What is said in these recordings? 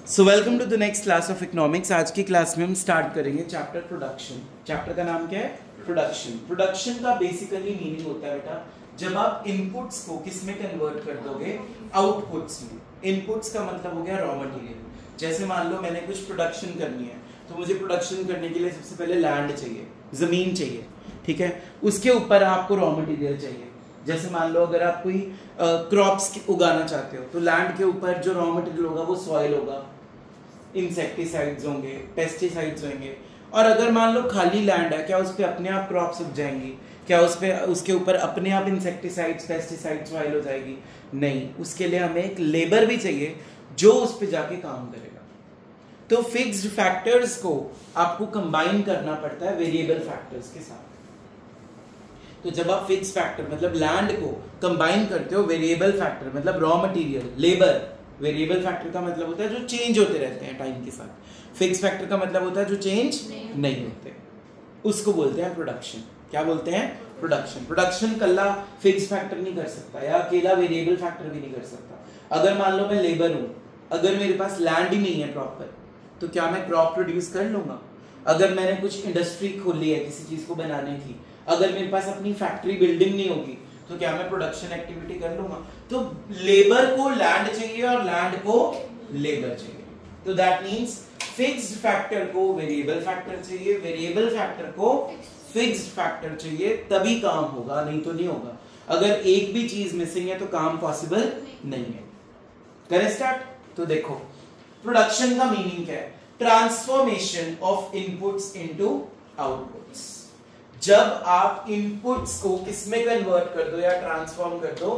So welcome to the next class of economics. आज की class में हम स्टार्ट करेंगे चैप्टर प्रोडक्शन। चैप्टर का नाम क्या है? प्रोडक्शन। प्रोडक्शन का बेसिकली मीनिंग होता है बेटा, जब आप इनपुट्स को किस में कन्वर्ट कर दोगे? आउटपुट्स में। इनपुट्स का मतलब हो गया रॉ मटेरियल। जैसे मान लो मैंने कुछ प्रोडक्शन करनी है, तो मुझे प्रोडक्शन करने के लिए सबसे पहले लैंड चाहिए, जमीन चाहिए, ठीक है। उसके ऊपर आपको रॉ मटेरियल चाहिए। जैसे मान लो अगर आप कोई क्रॉप्स उगाना चाहते हो, तो लैंड के ऊपर जो रॉ मटेरियल होगा वो सॉइल होगा, इंसेक्टिसाइड्स होंगे, पेस्टिसाइड्स होंगे। और अगर मान लो खाली लैंड है, क्या उस पे अपने आप क्रॉप्स उग जाएंगी? क्या उस पे उसके ऊपर अपने आप इंसेक्टिसाइड्स पेस्टिसाइड्स फाइल हो जाएगी? नहीं, उसके लिए हमें एक लेबर भी चाहिए जो उस पे जाके काम करेगा। तो फिक्स्ड फैक्टर्स को आपको कंबाइन करना पड़ता है वेरिएबल फैक्टर्स के साथ। तो जब आप फिक्स फैक्टर मतलब लैंड को कंबाइन करते हो वेरिएबल फैक्टर मतलब raw material, labour. Variable factor का मतलब होता है जो चेंज होते रहते हैं टाइम के साथ। फिक्स फैक्टर का मतलब होता है जो चेंज नहीं होते, उसको बोलते हैं प्रोडक्शन। क्या बोलते हैं? प्रोडक्शन। प्रोडक्शन कल्ला फिक्स फैक्टर नहीं कर सकता या अकेला वेरिएबल फैक्टर भी नहीं कर सकता। अगर मान लो मैं लेबर हूं, अगर मेरे पास लैंड ही नहीं है प्रॉपर, तो क्या मैं क्रॉप प्रोड्यूस कर लूंगा? अगर मैंने कुछ इंडस्ट्री खोली है किसी चीज को बनाने की, अगर मेरे पास अपनी फैक्ट्री बिल्डिंग नहीं होगी, तो क्या मैं प्रोडक्शन एक्टिविटी कर लूंगा? तो लेबर को लैंड चाहिए और लैंड को लेबर चाहिए। तो दैट मींस फिक्स्ड फैक्टर को वेरिएबल फैक्टर चाहिए, वेरिएबल फैक्टर को फिक्स्ड फैक्टर चाहिए, तभी काम होगा, नहीं तो नहीं होगा। अगर एक भी चीज मिसिंग है तो काम पॉसिबल नहीं है। करें स्टार्ट? तो देखो प्रोडक्शन का मीनिंग क्या है? Transformation of inputs into outputs. जब आप इनपुट्स को किसमें कन्वर्ट कर दो या ट्रांसफॉर्म कर दो?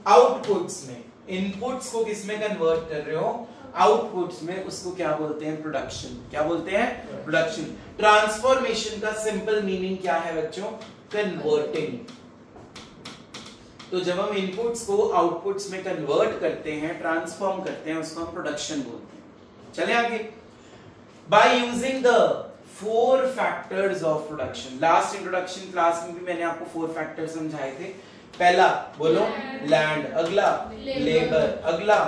आउटपुट्स में। इनपुट्स को किसमें कन्वर्ट कर रहे हो? आउटपुट्स में। उसको क्या बोलते हैं? प्रोडक्शन। क्या बोलते हैं? प्रोडक्शन। ट्रांसफॉर्मेशन का सिंपल मीनिंग क्या है बच्चों? कन्वर्टिंग। तो जब हम इनपुट्स को आउटपुट्स में कन्वर्ट करते हैं, ट्रांसफॉर्म करते हैं, उसको हम प्रोडक्शन बोलते हैं। चले आगे। By using the 4 factors of production. Last introduction class में भी मैंने आपको 4 फैक्टर्स समझाए थे। पहला बोलो लैंड, अगला लेबर, अगला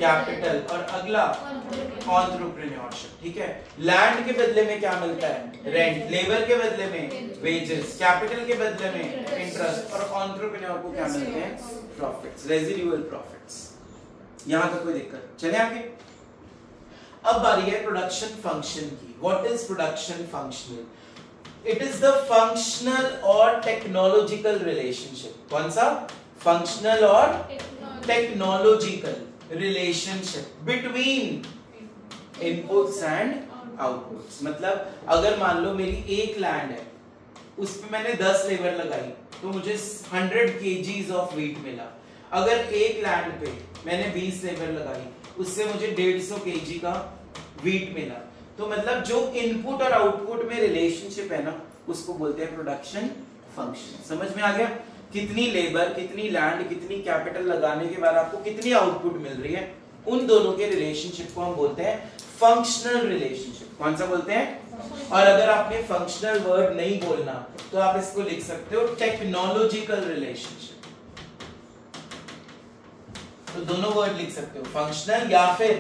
कैपिटल और अगला एंटरप्रेन्योरशिप। ठीक है। लैंड के बदले में क्या मिलता है? रेंट। लेबर के बदले में वेजेस। कैपिटल के बदले में इंटरेस्ट। और एंटरप्रेन्योर को क्या मिलते हैं? Profits, residual profits. यहां तक कोई दिक्कत? चले आगे। अब बारी है प्रोडक्शन फंक्शन की। What is production functional? It is the functional और technological relationship. कौन सा? Functional और technological relationship between inputs and outputs. मतलब अगर मान लो मेरी एक लैंड है, उस पे मैंने 10 लेबर लगाई, तो मुझे 100 kgs ऑफ वेट मिला। अगर एक लैंड पे मैंने 20 लेबर लगाई, उससे मुझे 150 kg का वेट मिला। तो मतलब जो इनपुट और आउटपुट में रिलेशनशिप है ना, उसको बोलते हैं प्रोडक्शन फंक्शन। समझ में आ गया? कितनी लेबर, कितनी लैंड, कितनी कैपिटल लगाने के बाद आपको कितनी आउटपुट मिल रही है, उन दोनों के रिलेशनशिप को हम बोलते हैं फंक्शनल रिलेशनशिप। कौन सा बोलते हैं? और अगर आपने फंक्शनल वर्ड नहीं बोलना, तो आप इसको लिख सकते हो टेक्नोलॉजिकल रिलेशनशिप। तो दोनों वर्ड लिख सकते हो, फंक्शनल या फिर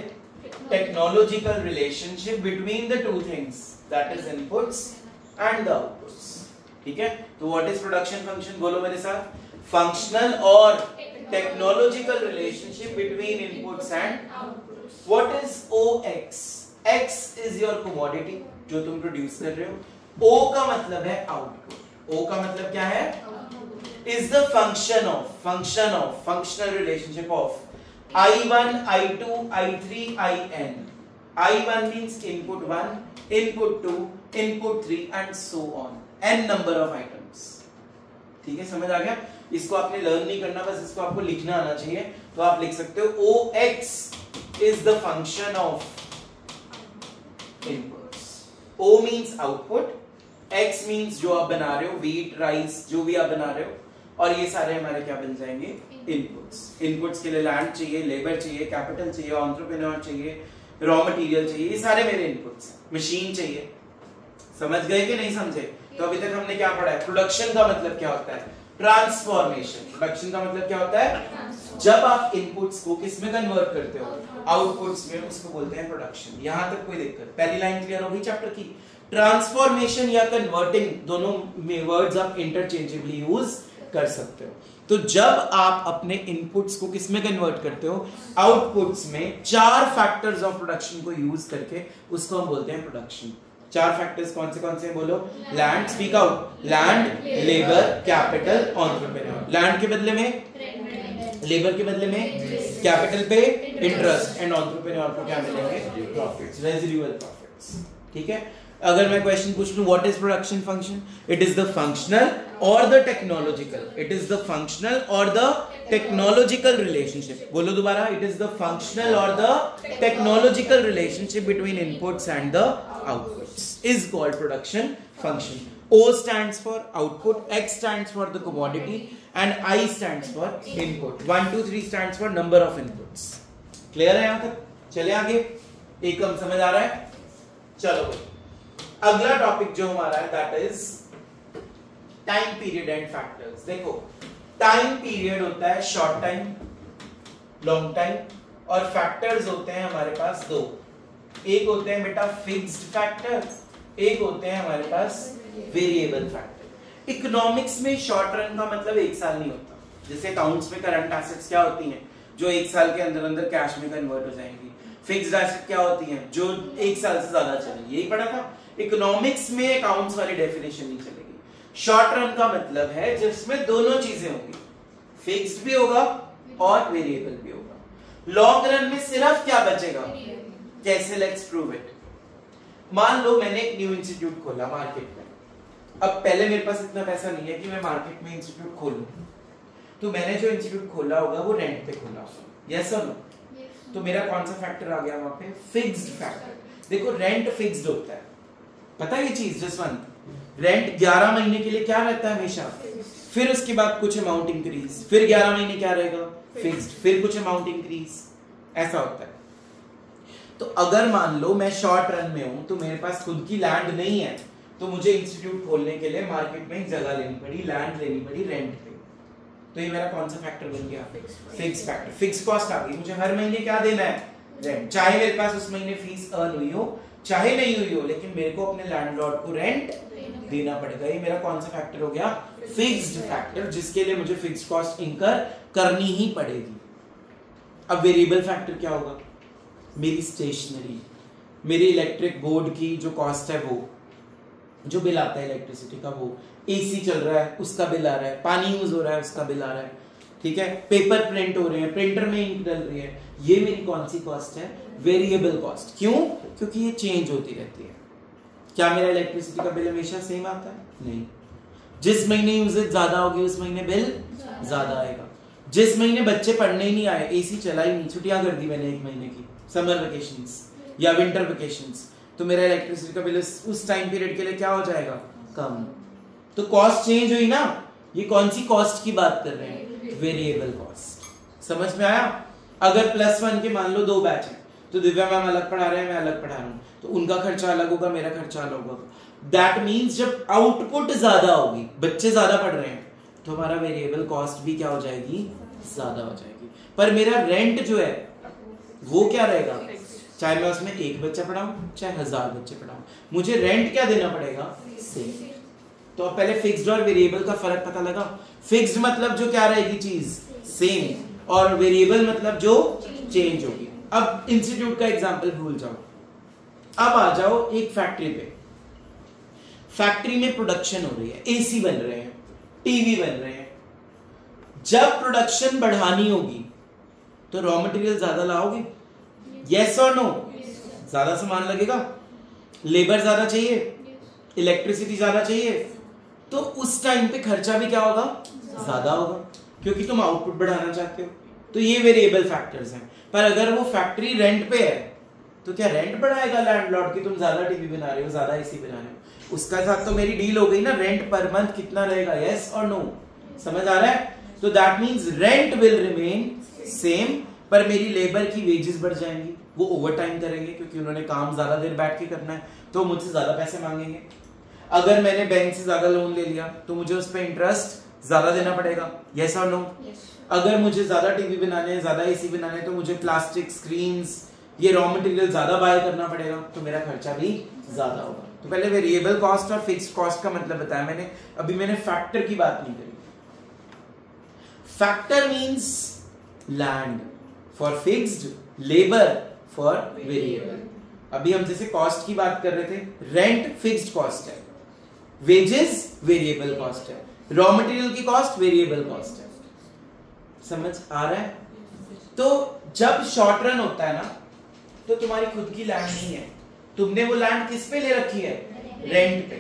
technological relationship between the two things, that is inputs and the outputs. ठीक है। तो what is production function? बोलो मेरे साथ। functional और technological relationship between inputs and outputs. What is OX? X is your commodity जो तुम प्रोड्यूस कर रहे हो। O का मतलब है output। O का मतलब क्या है? is the function of functional relationship of I1, I2, I3, IN. I1 means input 1, input 2, input 3 and so on. N number of items. ठीक है, समझ आ गया? इसको आपने लर्न नहीं करना, बस इसको आपको लिखना आना चाहिए। तो आप लिख सकते हो OX is the function of inputs. O means output, X means जो आप बना रहे हो, wheat, rice, जो भी आप बना रहे हो, और ये सारे हमारे क्या बन जाएंगे? इनपुट्स। इनपुट्स के लिए लैंड चाहिए, लेबर चाहिए, कैपिटल चाहिए, एंटरप्रेन्योर चाहिए, रॉ मटेरियल चाहिए, ये सारे मेरे इनपुट्स हैं। मशीन चाहिए। समझ गए कि नहीं समझे? तो अभी तक हमने क्या पढ़ा है? प्रोडक्शन का मतलब क्या होता है? ट्रांसफॉर्मेशन। प्रोडक्शन का मतलब क्या होता है? जब आप इनपुट्स को किस में कन्वर्ट करते हो? आउटपुट्स में, उसको बोलते हैं प्रोडक्शन। यहां तक कोई दिक्कत? पहली लाइन क्लियर होगी चैप्टर की? ट्रांसफॉर्मेशन या कन्वर्टिंग दोनों में वर्ड्स आप इंटरचेंजेबली यूज कर सकते हो। तो जब आप अपने इनपुट्स को किस में कन्वर्ट करते हो? आउटपुट्स में। 4 फैक्टर्स ऑफ प्रोडक्शन को यूज करके उसको हम बोलते हैं प्रोडक्शन। 4 फैक्टर्स कौन से बोलो? Land, speak out. Land, labour, capital, entrepreneur. Land के बदले में, लेबर के बदले में, कैपिटल पे इंटरेस्ट, एंड एंटरप्रेन्योर को क्या मिलेंगे? Profits, residual profits. ठीक है। अगर मैं क्वेश्चन पूछ लूं what is production function? It is the functional और the technological, it is the functional और द टेक्नोलॉजिकल रिलेशनशिप। बोलो दोबारा, इट इज द फंक्शनल और the technological relationship between inputs and the outputs is called production function. O stands for output, X stands for the commodity, and I stands for input. 1 2 3 stands for number of inputs. Clear है यहाँ तक? चले आगे। एकम समझ आ रहा है? चलो अगला टॉपिक जो हमारा है that is time period and factors. देखो टाइम पीरियड होता है शॉर्ट टाइम, लॉन्ग टाइम, और फैक्टर्स होते हैं हमारे पास 2। एक होते हैं बेटा फिक्स्ड फैक्टर, एक होते हैं हमारे पास वेरिएबल फैक्टर। इकोनॉमिक्स में शॉर्ट रन का मतलब 1 साल नहीं होता। जैसे अकाउंट्स में करंट एसेट्स क्या होती हैं? जो 1 साल के अंदर अंदर कैश में कन्वर्ट हो जाएंगी। फिक्स्ड एसेट क्या होती हैं? जो 1 साल से ज्यादा चलेंगी। यही पढ़ा था। इकोनॉमिक्स में अकाउंट्स वाली डेफिनेशन नहीं चलेगी। शॉर्ट रन का मतलब है जिसमें दोनों चीजें होंगी, फिक्स्ड भी होगा और वेरिएबल भी होगा। लॉन्ग रन में सिर्फ क्या बचेगा? कैसे? Let's prove it. मान लो मैंने एक न्यू इंस्टीट्यूट खोला मार्केट में। अब पहले मेरे पास इतना पैसा नहीं है कि मैं मार्केट में इंस्टीट्यूट खोलूं, तो मैंने जो इंस्टीट्यूट खोला होगा वो रेंट पे खोला होगा। यस और नो? तो मेरा कौन सा फैक्टर आ गया वहां पे? Fixed factor. देखो रेंट फिक्स्ड होता है, पता है ये चीज? जसवंत, रेंट 11 महीने के लिए क्या रहता है हमेशा, फिर उसके बाद कुछ अमाउंट इंक्रीज, फिर 11 महीने क्या रहेगा? फिक्स्ड, फिर कुछ अमाउंट इंक्रीज, ऐसा होता है। तो अगर मान लो मैं शॉर्ट रन में हूं तो मेरे पास खुद की लैंड नहीं है, तो मुझे इंस्टीट्यूट खोलने के लिए मार्केट में एक जगह लेनी पड़ी, लैंड लेनी पड़ी रेंट पे। तो ये मेरा कौन सा फैक्टर बन गया? Fix factor. फिक्स कॉस्ट आ गई। मुझे हर महीने क्या देना है? रेंट। चाहे मेरे पास उस महीने फीस अर्न हुई हो चाहे नहीं हुई हो, लेकिन मेरे को अपने लैंडलॉर्ड को रेंट देना पड़ेगा। ये मेरा कौन सा फैक्टर हो गया? फिक्स्ड फैक्टर, जिसके लिए मुझे फिक्स्ड कॉस्ट इंकर करनी ही पड़ेगी। अब वेरिएबल फैक्टर क्या होगा? मेरी स्टेशनरी, मेरी इलेक्ट्रिक बोर्ड की जो कॉस्ट है, वो जो बिल आता है इलेक्ट्रिसिटी का, वो एसी चल रहा है उसका बिल आ रहा है, पानी यूज हो रहा है उसका बिल आ रहा है, ठीक है, पेपर प्रिंट हो रहे हैं, प्रिंटर में इंक डल रही है, ये मेरी कौन सी कॉस्ट है? Variable cost. क्यों? क्योंकि ये चेंज होती रहती है। क्या मेरा इलेक्ट्रिसिटी का बिल हमेशा सेम आता है? नहीं। जिस महीने यूजेज ज्यादा होगी उस महीने बिल ज्यादा आएगा। जिस महीने बच्चे पढ़ने ही नहीं आए, एसी चला ही नहीं, छुट्टियां कर दी मैंने 1 महीने की, समर वेकेशंस या विंटर वेकेशंस, तो मेरा इलेक्ट्रिसिटी का बिल उस टाइम पीरियड के लिए क्या हो जाएगा? कम। तो कॉस्ट चेंज हुई ना। ये कौन सी कॉस्ट की बात कर रहे हैं? Variable cost. समझ में आया? अगर +1 के मान लो 2 बैच है, तो दिव्या मैम अलग पढ़ा रहे हैं, मैं अलग पढ़ा रहा हूं, तो उनका खर्चा अलग होगा, मेरा खर्चा अलग होगा। दैट मीन्स जब आउटपुट ज्यादा होगी, बच्चे ज्यादा पढ़ रहे हैं, तो हमारा वेरिएबल कॉस्ट भी क्या हो जाएगी? ज्यादा हो जाएगी। पर मेरा रेंट जो है वो क्या रहेगा? चाहे मैं उसमें 1 बच्चा पढ़ाऊं चाहे 1000 बच्चे पढ़ाऊं, मुझे रेंट क्या देना पड़ेगा? सेम। तो अब पहले फिक्स्ड और वेरिएबल का फर्क पता लगा। फिक्स्ड मतलब जो क्या रहेगी चीज? सेम, और वेरिएबल मतलब जो चेंज होगी। अब इंस्टीट्यूट का एग्जांपल भूल जाओ, अब आ जाओ एक फैक्ट्री पे। फैक्ट्री में प्रोडक्शन हो रही है, एसी बन रहे हैं, टीवी बन रहे हैं। जब प्रोडक्शन बढ़ानी होगी तो रॉ मटेरियल ज्यादा लाओगे? यस और नो? ज्यादा सामान लगेगा, लेबर ज्यादा चाहिए, इलेक्ट्रिसिटी ज्यादा चाहिए, तो उस टाइम पे खर्चा भी क्या होगा? ज्यादा होगा, क्योंकि तुम आउटपुट बढ़ाना चाहते हो। तो ये वेरिएबल फैक्टर्स हैं। पर अगर वो फैक्ट्री रेंट पे है तो क्या रेंट बढ़ाएगा लैंडलॉर्ड की? तुम ज्यादा टीवी बना रहे हो, ज्यादा एसी बना रहे हो, उसका साथ तो मेरी डील हो गई ना, रेंट पर मंथ कितना रहेगा? यस और नो? समझ आ रहा है? तो that means rent will remain same, पर मेरी लेबर की वेजेस बढ़ जाएंगी, वो ओवर टाइम करेंगे क्योंकि उन्होंने काम ज्यादा देर बैठ के करना है, तो मुझसे ज्यादा पैसे मांगेंगे। अगर मैंने बैंक से ज्यादा लोन ले लिया तो मुझे उस पर इंटरेस्ट ज्यादा देना पड़ेगा, यस और नो? अगर मुझे ज्यादा टीवी बनाने हैं, ज्यादा एसी बनाने हैं, तो मुझे प्लास्टिक, स्क्रीन्स, ये रॉ मटेरियल ज्यादा बाय करना पड़ेगा, तो मेरा खर्चा भी ज्यादा होगा। तो पहले वेरिएबल कॉस्ट और फिक्स्ड कॉस्ट का मतलब बताया मैंने, अभी मैंने फैक्टर की बात नहीं करी। Factor means land for fixed, labour for variable. अभी हम जैसे कॉस्ट की बात कर रहे थे, रेंट फिक्स्ड कॉस्ट है, वेजेस वेरिएबल कॉस्ट है, रॉ मटेरियल की कॉस्ट वेरिएबल कॉस्ट है। समझ आ रहा है? तो जब शॉर्ट रन होता है ना, तो तुम्हारी खुद की लैंड नहीं है, तुमने वो लैंड किस पे ले रखी है? रेंट पे।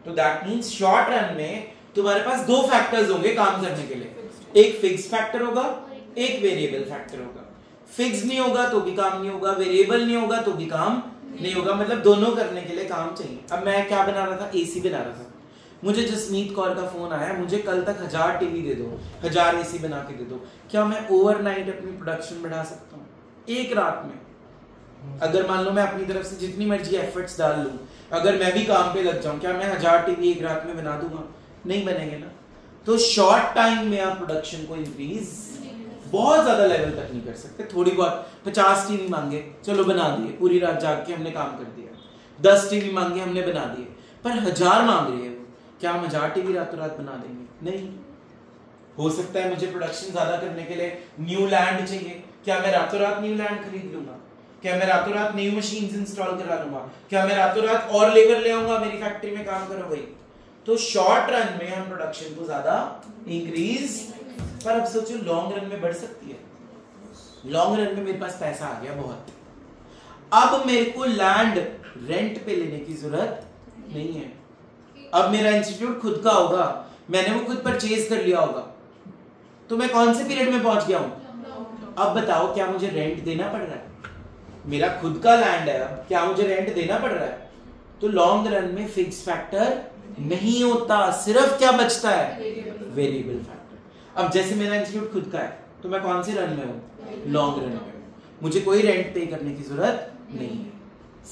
तो दैट मींस शॉर्ट रन में तुम्हारे पास दो फैक्टर्स होंगे काम करने के लिए, एक फिक्स फैक्टर होगा, एक वेरिएबल फैक्टर होगा। फिक्स नहीं होगा तो भी काम नहीं होगा, वेरिएबल नहीं होगा तो भी काम नहीं होगा, मतलब दोनों करने के लिए काम चाहिए। अब मैं क्या बना रहा था? एसी बना रहा था। मुझे जसमीत कौर का फोन आया, मुझे कल तक 1000 टीवी दे दो, 1000 एसी बना के दे दो। क्या मैं ओवरनाइट अपनी प्रोडक्शन बढ़ा सकता हूँ? एक रात में अगर मान लो मैं अपनी तरफ से जितनी मर्जी एफर्ट्स डाल लूं, अगर मैं भी काम पे लग जाऊं, क्या मैं 1000 टीवी एक रात में बना दूंगा? नहीं बनेंगे ना। तो शॉर्ट टाइम में आप प्रोडक्शन को इंक्रीज बहुत ज्यादा लेवल तक नहीं कर सकते। थोड़ी बहुत 50 टीवी मांगे, चलो बना दिए, पूरी रात जाग के हमने काम कर दिया। 10 टीवी मांगे, हमने बना दिए। पर 1000 मांग रही है वो, क्या हम 1000 टीवी रातों रात बना देंगे? नहीं। हो सकता है मुझे प्रोडक्शन ज्यादा करने के लिए न्यू लैंड चाहिए, क्या मैं रातों रात न्यू लैंड खरीद लूंगा? क्या मैं रातों रात न्यू मशीन्स इंस्टॉल करा लूंगा? क्या मैं रातों रात और लेबर ले आऊंगा मेरी फैक्ट्री में काम करो भाई? तो शॉर्ट रन में हम प्रोडक्शन को ज्यादा इंक्रीज, पर अब सोचो लॉन्ग रन में बढ़ सकती है। लॉन्ग रन में मेरे पास पैसा आ गया बहुत, अब मेरे को लैंड रेंट पे लेने की जरूरत नहीं है। अब मेरा इंस्टीट्यूट खुद का होगा, मैंने वो खुद परचेज कर लिया होगा, तो मैं कौन से पीरियड में पहुंच गया हूं? अब बताओ, क्या मुझे रेंट देना पड़ रहा है? मेरा खुद का लैंड है, अब क्या मुझे रेंट देना पड़ रहा है? तो लॉन्ग रन में फिक्स फैक्टर नहीं होता, सिर्फ क्या बचता है? Variable factor. अब जैसे मेरा इंस्टीट्यूट खुद का है, तो मैं कौन से रन में हूं? लॉन्ग रन में। मुझे कोई रेंट पे करने की जरूरत नहीं है।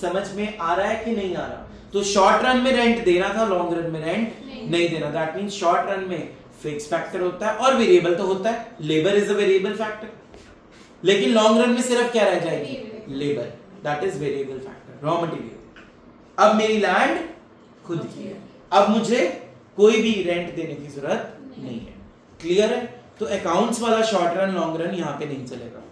समझ में आ रहा है कि नहीं आ रहा? तो शॉर्ट रन में रेंट देना था, लॉन्ग रन में रेंट नहीं देना। दैट मींस शॉर्ट रन में फिक्स फैक्टर होता है और वेरिएबल तो होता है, labour is a variable factor. लेकिन लॉन्ग रन में सिर्फ क्या रह जाएगी? Labour, that is variable factor, raw material. अब मेरी लैंड खुद की है, अब मुझे कोई भी रेंट देने की जरूरत नहीं है। क्लियर है? तो अकाउंट्स वाला शॉर्ट रन लॉन्ग रन यहां पे नहीं चलेगा।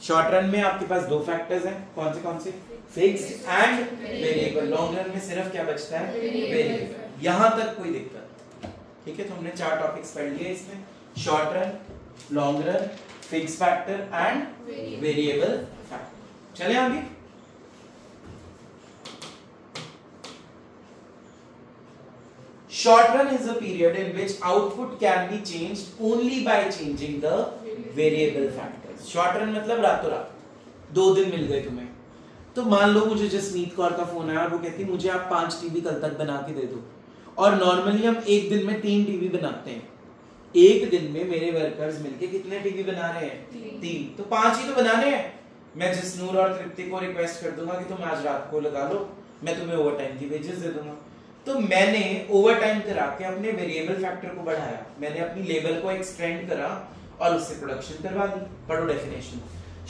शॉर्ट रन में आपके पास दो फैक्टर्स हैं, कौन से? Fixed and variable. Long run में सिर्फ क्या बचता है? वेरिएबल। यहां तक कोई दिक्कत? ठीक है, तो हमने 4 टॉपिक्स पढ़ लिए इसमें, short run, long run, fix factor and variable factor. चले आगे। Short run is a period in which output can be changed only by changing the variable factors. Short run मतलब रातों रात 2 दिन मिल गए तुम्हें। तो मान लो मुझे जसमीत कौर का फोन आया और वो कहती मुझे आप 5 टीवी कल तक बना के दे दो, और नॉर्मली हम एक दिन में 3 टीवी बनाते हैं। एक दिन में मेरे वर्कर्स मिलके कितने टीवी बना रहे हैं? 3। तो 5 ही तो बनाने हैं। मैं जसनूर और तृप्ति को रिक्वेस्ट कर दूंगा कि तुम आज रात को लगा लो, मैं तुम्हें ओवर टाइम की वेजेस दे दूंगा। तो मैंने ओवर टाइम करा के अपने वेरिएबल फैक्टर को बढ़ाया, मैंने अपनी लेबर को एक्सटेंड करा और उससे प्रोडक्शन करवा दी। पढ़ो definition.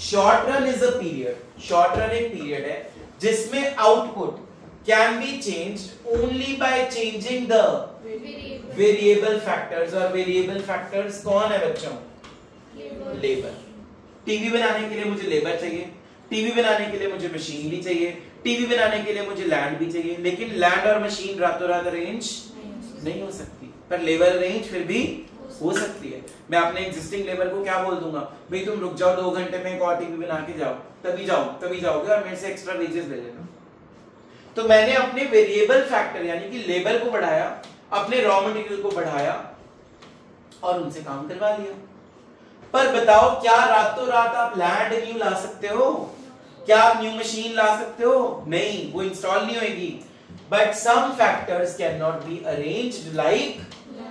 Short run is a period, short run एक पीरियड है जिसमें output can be changed only by changing the variable factors. और वेरिएबल फैक्टर्स कौन है बच्चों? लेबर। टीवी बनाने के लिए मुझे लेबर चाहिए, टीवी बनाने के लिए मुझे मशीन भी चाहिए, टीवी बनाने के लिए मुझे लैंड भी चाहिए। लेकिन लैंड और मशीन रातों रात अरेंज नहीं हो सकती, पर लेबर अरेंज फिर भी हो सकती है। मैं अपने एग्जिस्टिंग लेबर को क्या बोल दूंगा, भाई तुम रुक जाओ 2 घंटे में एक और टीवी बना के जाओ, तभी जाओगे और मेरे से एक्स्ट्रा वेजेस ले लेना। तो मैंने अपने वेरिएबल फैक्टर यानी कि लेबर को बढ़ाया, अपने रॉ मटेरियल को बढ़ाया और उनसे काम करवा लिया। पर बताओ, क्या रातों रात आप लैंड न्यू ला सकते हो? क्या आप न्यू मशीन ला सकते हो? नहीं, वो इंस्टॉल नहीं होगी। But some factors can not be arranged like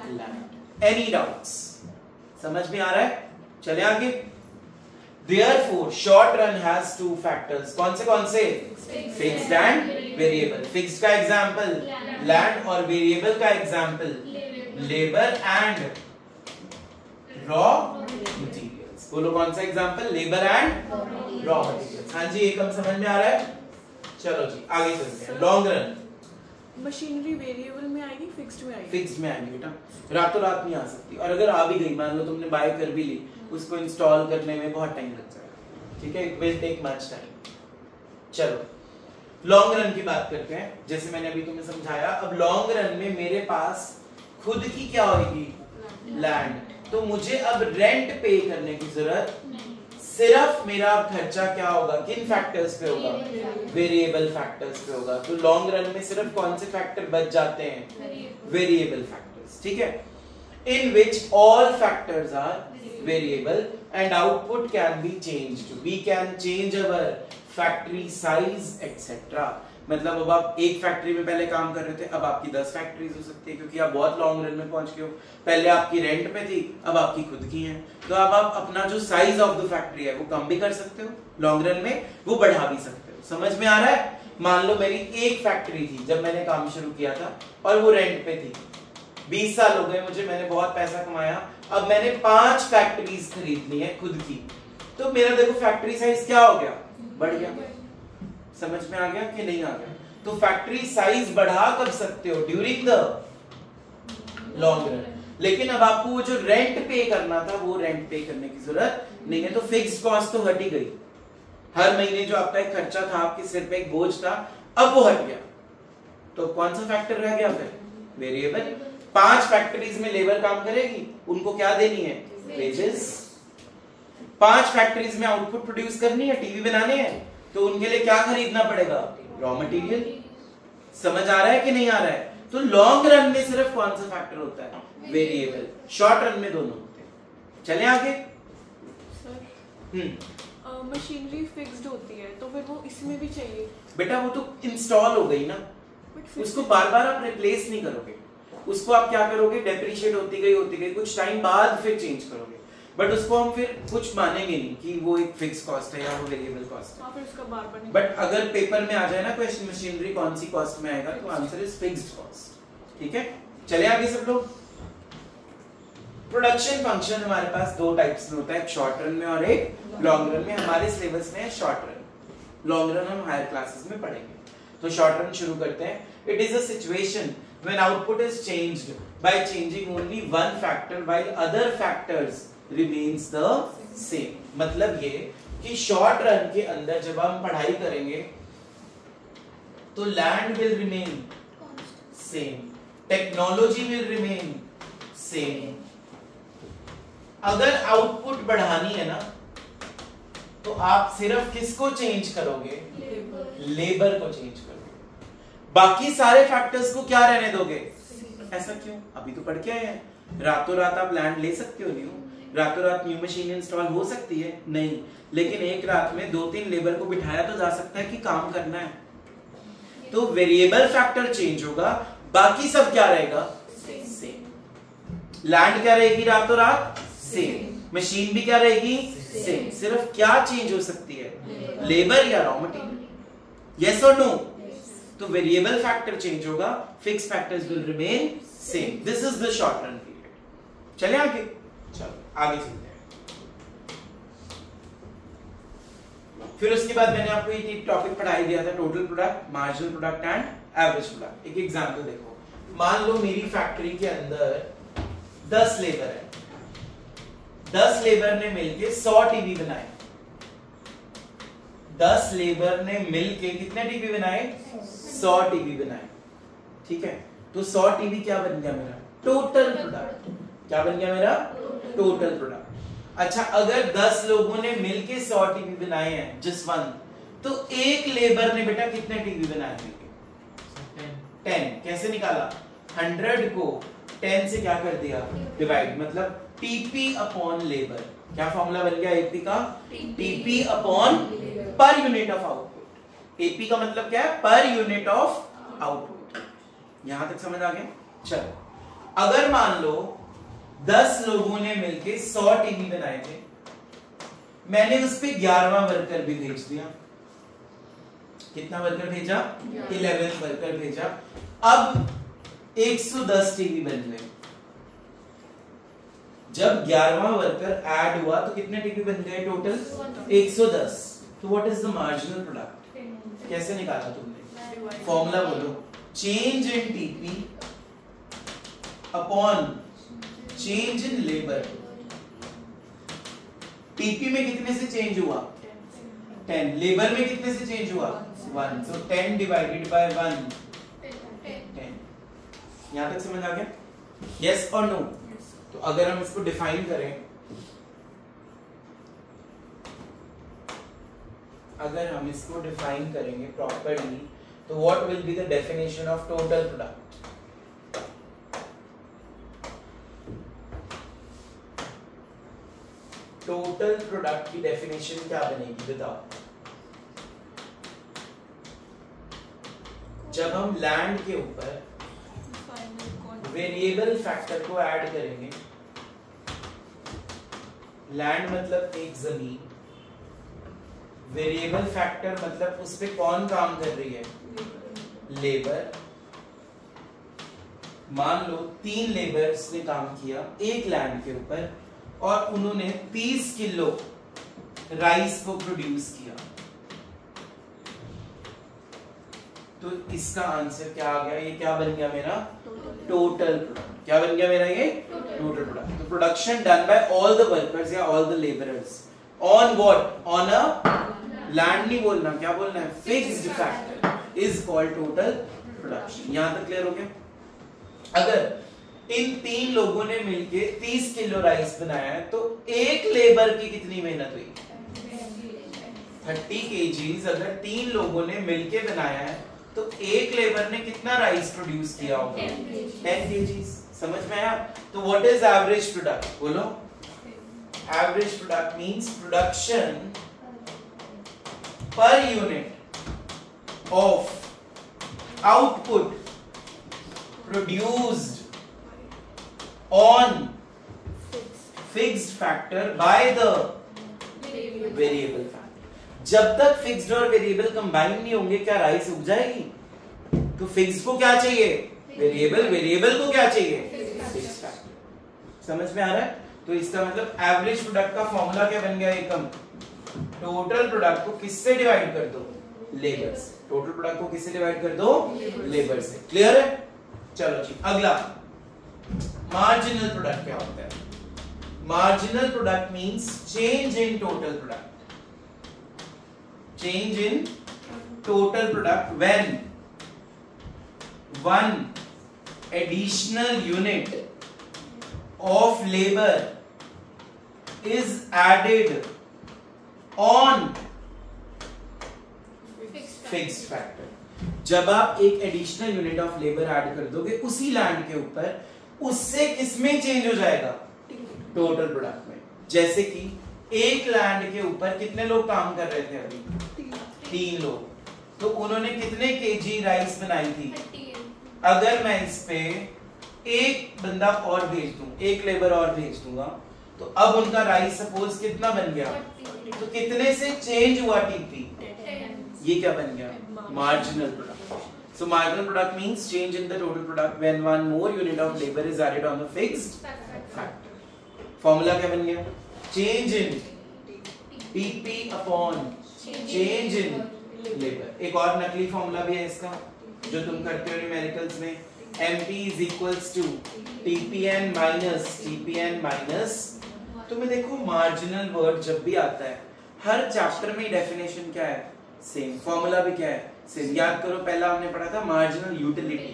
land. Any doubts? समझ में आ रहा है? चले आगे। Therefore, short run has 2 factors. कौन से? Fixed and variable. Fixed का एग्जाम्पल लैंड और वेरिएबल का example labour and raw materials. बोलो कौन सा example, labour and raw materials. हाँ जी, एक हम समझ में आ रहा है। चलो जी आगे चलते हैं। लॉन्ग रन मशीनरी वेरिएबल में आएगी, फिक्स्ड में आएगी? फिक्स्ड में आएगी बेटा, रातों रात नहीं आ सकती। और अगर आ भी गई, मान लो तुमने बाय कर भी ली, उसको इंस्टॉल करने में बहुत टाइम लग जाएगा, ठीक है, it will take much time. चलो लॉन्ग रन की बात करते हैं। जैसे मैंने अभी तुम्हें समझाया, अब लॉन्ग रन में मेरे पास खुद की क्या होगी, लैंड, तो मुझे अब रेंट पे करने की जरूरत नहीं। सिर्फ मेरा खर्चा क्या होगा, किन फैक्टर्स पे होगा, वेरिएबल फैक्टर्स पे होगा। तो लॉन्ग रन में सिर्फ कौन से फैक्टर बच जाते हैं, वेरिएबल फैक्टर्स, ठीक है, in which all factors are variable and output can be changed. We can change our factory size etcetera. मतलब अब आप एक फैक्ट्री में पहले काम कर रहे थे, अब आपकी 10 फैक्ट्रीज हो सकती है, क्योंकि आप बहुत लॉन्ग रन में पहुंच गए हो। पहले आपकी रेंट पे थी, अब आपकी खुद की है। तो अब आप अपना जो साइज ऑफ द फैक्ट्री है वो कम भी कर सकते हो लॉन्ग रन में, वो बढ़ा भी सकते हो। समझ में आ रहा है? मान लो मेरी एक फैक्ट्री थी जब मैंने काम शुरू किया था और वो रेंट पे थी। 20 साल हो गए मुझे, मैंने बहुत पैसा कमाया, अब मैंने 5 फैक्ट्रीज खरीद ली है खुद की। तो मेरा देखो फैक्ट्री साइज क्या हो गया, बढ़ गया। समझ में आ गया कि नहीं आ गया? तो फैक्ट्री साइज बढ़ा कर सकते हो ड्यूरिंग द लॉन्ग रन, लेकिन अब आपको वो जो रेंट पे करना था वो रेंट पे करने की जरूरत नहीं है। तो फिक्स्ड कॉस्ट तो हट ही गई। हर महीने जो आपका एक खर्चा था, आपके सिर पे एक बोझ था, अब वो हट गया। तो कौन सा फैक्टर रह गया फिर, वेरिएबल। 5 फैक्ट्रीज में लेबर काम करेगी, उनको क्या देनी है, वेजेस। 5 फैक्ट्रीज में आउटपुट प्रोड्यूस करनी है, टीवी बनाने हैं, तो उनके लिए क्या खरीदना पड़ेगा, रॉ मटेरियल। समझ आ रहा है कि नहीं आ रहा है? तो लॉन्ग रन में सिर्फ कौन सा फैक्टर होता है, वेरिएबल। शॉर्ट रन में दोनों होते हैं। चले आगे। मशीनरी फिक्स्ड होती है तो फिर वो इसमें भी चाहिए बेटा, वो तो इंस्टॉल हो गई ना, उसको बार बार आप रिप्लेस नहीं करोगे। उसको आप क्या करोगे, डेप्रिशिएट होती गई कुछ टाइम बाद फिर चेंज करोगे। बट उसको हम फिर कुछ मानेंगे नहीं कि वो एक फिक्स कॉस्ट है या वो वेरिएबल कॉस्ट है। फिर उसका बार-बार नहीं। बट अगर पेपर में आ जाए ना क्वेश्चन, मशीनरी कौन सी कॉस्ट में आएगा, तो आंसर इज फिक्स्ड कॉस्ट। ठीक है, चले आगे सब लोग। प्रोडक्शन फंक्शन हमारे पास 2 टाइप्स में होता है, एक शॉर्ट रन में और एक लॉन्ग रन में। हमारे सिलेबस में है शॉर्ट रन, लॉन्ग रन हम हायर क्लासेस में पढ़ेंगे। तो शॉर्ट रन शुरू करते हैं। It is a situation when output is changed by changing only one factor while other factors remains the same। मतलब ये कि शॉर्ट रन के अंदर जब हम पढ़ाई करेंगे तो land will remain same, technology will remain same. अगर आउटपुट बढ़ानी है ना तो आप सिर्फ किसको चेंज करोगे, लेबर को चेंज करोगे। बाकी सारे फैक्टर्स को क्या रहने दोगे, ऐसा क्यों? अभी तो पढ़ के आए हैं, रातों रात आप लैंड ले सकते हो, नहीं रातों रात न्यू मशीन इंस्टॉल हो सकती है, नहीं, लेकिन एक रात में 2-3 लेबर को बिठाया तो जा सकता है कि काम करना है। तो वेरिएबल फैक्टर चेंज होगा, बाकी सब क्या रहेगा, सेम। लैंड क्या रहेगी रातों रात, सेम। मशीन भी क्या रहेगी, सेम। सिर्फ क्या चेंज हो सकती है, लेबर या रॉ मटेरियल। यस और नो? तो वेरिएबल फैक्टर चेंज होगा, fix factors will remain same. This is the short run period. चले आगे, चलो आगे चलते हैं। फिर उसके बाद मैंने आपको एक टॉपिक पढ़ाई दिया था, total product, marginal product and average product. एक एग्जांपल देखो, मान लो मेरी फैक्ट्री के अंदर 10 लेबर है, 10 लेबर ने मिलके 100 टीवी बनाए। 10 लेबर ने मिलके कितने टीवी बनाए, 100 टीवी बनाए। ठीक है, तो 100 टीवी क्या बन गया मेरा, टोटल प्रोडक्ट। क्या बन गया मेरा, टोटल प्रोडक्ट। अच्छा, अगर 10 लोगों ने मिलके 100 टीवी बनाए हैं, जस्ट वन, तो एक लेबर ने बेटा कितने टीवी बनाए होंगे, 10। कैसे निकाला, 100 को 10 से क्या कर दिया, डिवाइड, मतलब टीपी अपॉन लेबर। क्या फॉर्मूला बन गया एपी का, टीपी अपॉन पर यूनिट ऑफ आउटपुट। एपी का मतलब क्या है, पर यूनिट ऑफ आउटपुट। यहां तक समझ आ गया? चलो, अगर मान लो 10 लोगों ने मिलके 100 टीवी बनाए थे, मैंने उस पे 11वां वर्कर भी भेज दिया। कितना वर्कर भेजा, 11 वर्कर भेजा। अब 110 टीवी बन गए। जब 11वां वर्कर ऐड हुआ तो कितने टीपी बन गए टोटल? 110। तो what is the marginal product? कैसे निकाला तुमने? फॉर्मूला बोलो। Change in TP upon change in labour. TP में कितने से चेंज हुआ? 10। लेबर में कितने से चेंज हुआ? 1। so 10 divided by 1 10। यहां तक समझ आ गया? यस और नो? तो अगर हम इसको डिफाइन करें, अगर हम इसको डिफाइन करेंगे प्रॉपर्ली, तो what will be the definition of total product? Total product की डेफिनेशन क्या बनेगी बताओ? जब हम लैंड के ऊपर वेरिएबल फैक्टर को ऐड करेंगे, लैंड मतलब एक जमीन, वेरिएबल फैक्टर मतलब उस पे कौन काम कर रही है? लेबर। मान लो 3 लेबर्स ने काम किया एक लैंड के ऊपर और उन्होंने 30 किलो राइस को प्रोड्यूस किया, तो इसका आंसर क्या आ गया? ये क्या बन गया मेरा? Total product. क्या बन गया मेरा? ये टोटल प्रोडक्ट। तो production done by all the workers या all the labourers on what? On a land नहीं बोलना, क्या बोलना है? Fixed factor is called total production. यहां तक क्लियर हो गया? अगर इन 3 लोगों ने मिलके 30 किलो राइस बनाया है तो एक लेबर की कितनी मेहनत हुई? 30 kgs। अगर 3 लोगों ने मिलके बनाया है तो एक लेबर ने कितना राइस प्रोड्यूस किया होगा? 10 kgs। समझ में आया? तो व्हाट इज एवरेज प्रोडक्ट? बोलो। एवरेज प्रोडक्ट मींस प्रोडक्शन पर unit of output produced on fixed factor by the variable factor. जब तक फिक्स्ड और वेरिएबल कंबाइन नहीं होंगे क्या राइस उग जाएगी? तो फिक्स्ड को क्या चाहिए? वेरिएबल। वेरिएबल को क्या चाहिए? Fixed factor. समझ में आ रहा है? तो इसका मतलब एवरेज प्रोडक्ट का फॉर्मूला क्या बन गया? एकम टोटल प्रोडक्ट को किससे डिवाइड कर दो? लेबर से। टोटल प्रोडक्ट को किससे डिवाइड कर दो? लेबर से। क्लियर है? चलो जी, अगला मार्जिनल प्रोडक्ट क्या होता है? Marginal product means change in total product. Change in total product when one additional unit of labor is added on fixed factor। जब आप एक additional unit of labour add कर दोगे उसी लैंड के ऊपर, उससे किसमें चेंज हो जाएगा? टोटल प्रोडक्ट में। जैसे कि एक लैंड के ऊपर कितने लोग काम कर रहे थे अभी? 3 लोग। तो उन्होंने कितने केजी राइस बनाई थी? अगर मैं इस पे एक बंदा और भेज दूं, एक लेबर और भेज दूंगा, तो अब उनका राइस सपोज कितना बन गया? तो कितने से चेंज हुआ टीपी? ये क्या बन गया? Marginal product. So marginal product means change in the total product when one more unit of labour is added on the fixed factor. Formula क्या बन गया? Change in TP upon change in labour. एक और नकली formula भी है इसका जो तुम करते हो न्यूमेरिकल्स में, MP is equals to TPN minus. तुम्हें देखो मार्जिनल वर्ड जब भी आता है हर चैप्टर में डेफिनेशन क्या है? सेम। फॉर्मूला भी क्या है? सेम। याद करो पहला हमने पढ़ा था marginal utility,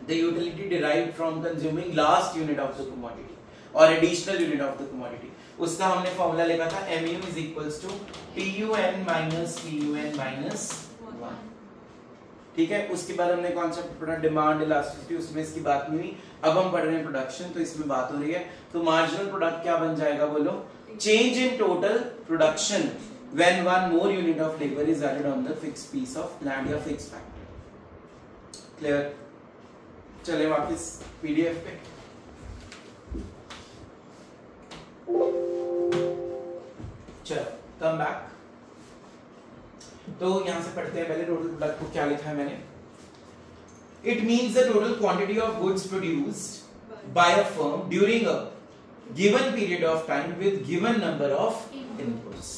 the utility derived from consuming last unit of the commodity और additional unit of the commodity. उसका हमने फॉर्मूला लिखा था MU is equals to PUN minus 1। ठीक है? उसके बाद हमने कॉन्सेप्ट पढ़ा डिमांड इलास्टिसिटी, उसमें इसकी बात नहीं हुई। अब हम पढ़ रहे हैं प्रोडक्शन, तो इसमें बात हो रही है। तो मार्जिनल प्रोडक्ट क्या बन जाएगा बोलो? Change in total production when one more unit of labour is added on the fixed piece of land या फिक्स्ड फैक्टर। क्लियर? चले वापस पीडीएफ पे। चलो कम बैक। तो यहां से पढ़ते हैं पहले टोटल प्रोडक्ट को क्या लिखा है मैंने। It means the total quantity of goods produced by a firm during a given period of time with given number of inputs.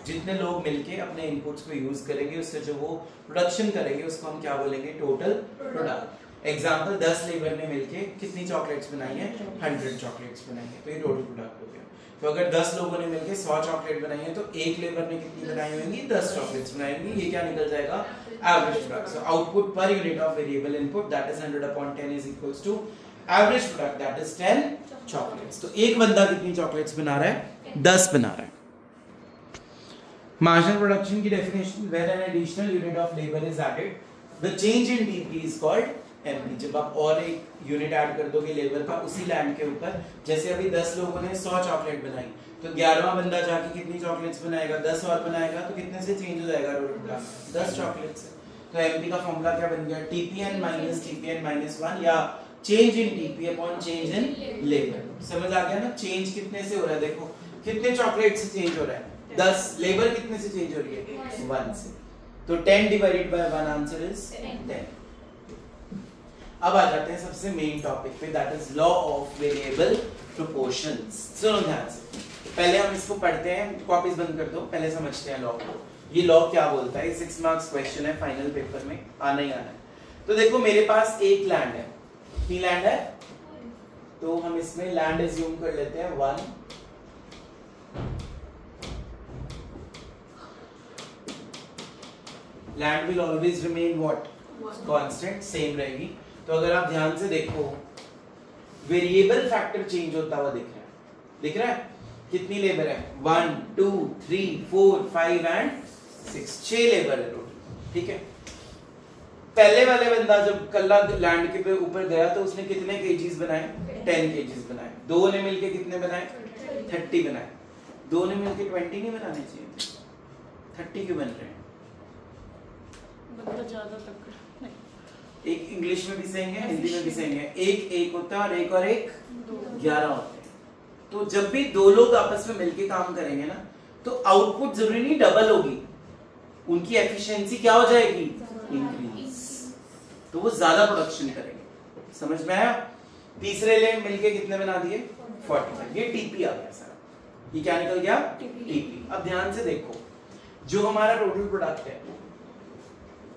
जितने लोग मिलके अपने इनपुट्स को यूज करेंगे उससे जो वो प्रोडक्शन करेंगे उसको हम क्या बोलेंगे, टोटल प्रोडक्ट। एग्जांपल 10 लेबर ने मिलके कितनी चॉकलेट्स बनाई है, 100 चॉकलेट्स बनाई है, तो ये टोटल प्रोडक्ट हो गया। तो अगर 10 लोगों ने मिलके 100 चॉकलेट बनाई है तो एक लेबर ने कितनी बनाई होंगी, 10 चॉकलेट्स बनाई होंगी। ये क्या निकल जाएगा, average product. So output per unit of variable input that is 100/10 is equals to average product that is 10 chocolates. तो एक बंदा कितनी चॉकलेट्स बना रहा है, 10 बना रहा है। मार्जिनल प्रोडक्शन की definition, where an additional unit of labour is added the change in DP is called MP. जब आप और एक यूनिट ऐड कर दोगे लेबर का उसी लैंड के ऊपर, जैसे अभी 10 लोगों ने 100 चॉकलेट बनाई तो 11वां बंदा जाके कितनी चॉकलेट्स बनाएगा, 10 और बनाएगा, तो कितने से चेंज हो जाएगा टोटल, 10 चॉकलेट से। तो एमपी का फॉर्मूला क्या बन गया, टीपीएन माइनस टीपीएन माइनस 1 या change in TP upon change in labour. समझ आ गया ना, चेंज कितने से हो रहा है, देखो कितने चॉकलेट से चेंज हो रहा है, 10, लेबर कितने से चेंज हो रही है, 1 से। तो 10 डिवाइडेड बाय 1 आंसर इज 10। अब आ जाते हैं सबसे मेन टॉपिक पे, that is law of variable proportions. सुनो ध्यान से, पहले हम इसको पढ़ते हैं, कॉपीज बंद कर दो, पहले समझते हैं लॉ को। ये लॉ क्या बोलता है, 6 मार्क्स क्वेश्चन है, फाइनल पेपर में आना ही आना है। तो देखो मेरे पास एक लैंड है, कितनी लैंड है, तो हम इसमें लैंड एज्यूम कर लेते हैं 1। Land will always remain what, constant, same रहेगी। तो अगर आप ध्यान से देखो वेरिएबल फैक्टर चेंज होता हुआ दिख रहा है, कितनी लेबर है, 1 2 3 4 5 एंड 6, 6 लेबर है टोटल, ठीक है। पहले वाले बंदा जब कल्ला लैंड के ऊपर गया तो उसने कितने केजीज बनाए, 10 केजीज बनाए। दो ने मिलके कितने बनाए, 30 बनाए। दो ने मिलके 20 नहीं बनाने चाहिए, 30 क्यों बन रहे हैं, बंदा ज्यादा तक नहीं। एक इंग्लिश में भी सेंगे, हिंदी में भी सेंगे, एक एक होता है और एक 11 होते हैं। तो जब भी दो लोग आपस में मिलके काम करेंगे ना तो आउटपुट जरूरी नहीं डबल होगी, उनकी एफिशिएंसी क्या हो जाएगी, इंक्रीज, तो वो ज्यादा प्रोडक्शन करेंगे। समझ में आया। तीसरे ले मिलके कितने बना दिए, 45। ये टीपी आ गया सारा, ये क्या निकल गया, टीपी। अब ध्यान से देखो, जो हमारा टोटल प्रोडक्ट है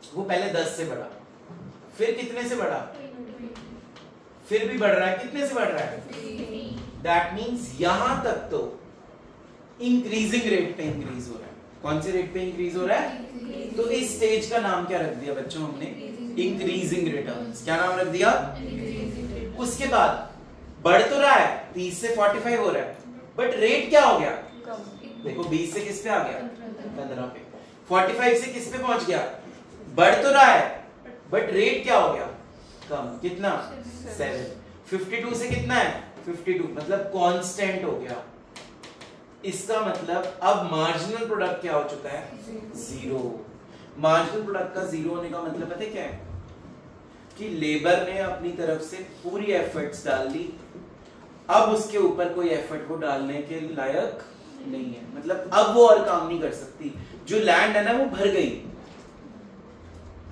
वो पहले 10 से बढ़ा, फिर कितने से बढ़ा, फिर भी बढ़ रहा है, कितने से बढ़ रहा है, दैट मींस यहां तक तो इंक्रीजिंग रेट पे इंक्रीज हो रहा है। कौन से रेट पे इंक्रीज हो रहा है, तो इस स्टेज का नाम क्या रख दिया बच्चों हमने, इंक्रीजिंग रिटर्न्स। क्या नाम रख दिया, उसके बाद बढ़ तो रहा है, 30 से 45 हो रहा है, बट रेट क्या हो गया, देखो 20 से किस पे आ गया, 15 पे। 45 से किस पे पहुंच गया, बढ़ तो रहा है बट रेट क्या हो गया, कम, कितना, 7। 52 से कितना है, 52, मतलब कांस्टेंट हो गया। इसका मतलब अब मार्जिनल प्रोडक्ट क्या हो चुका है, 0। मार्जिनल प्रोडक्ट का 0 होने का मतलब पता है क्या है, कि लेबर ने अपनी तरफ से पूरी एफर्ट्स डाल दी, अब उसके ऊपर कोई एफर्ट को डालने के लायक नहीं है, मतलब अब वो और काम नहीं कर सकती। जो लैंड है ना वो भर गई,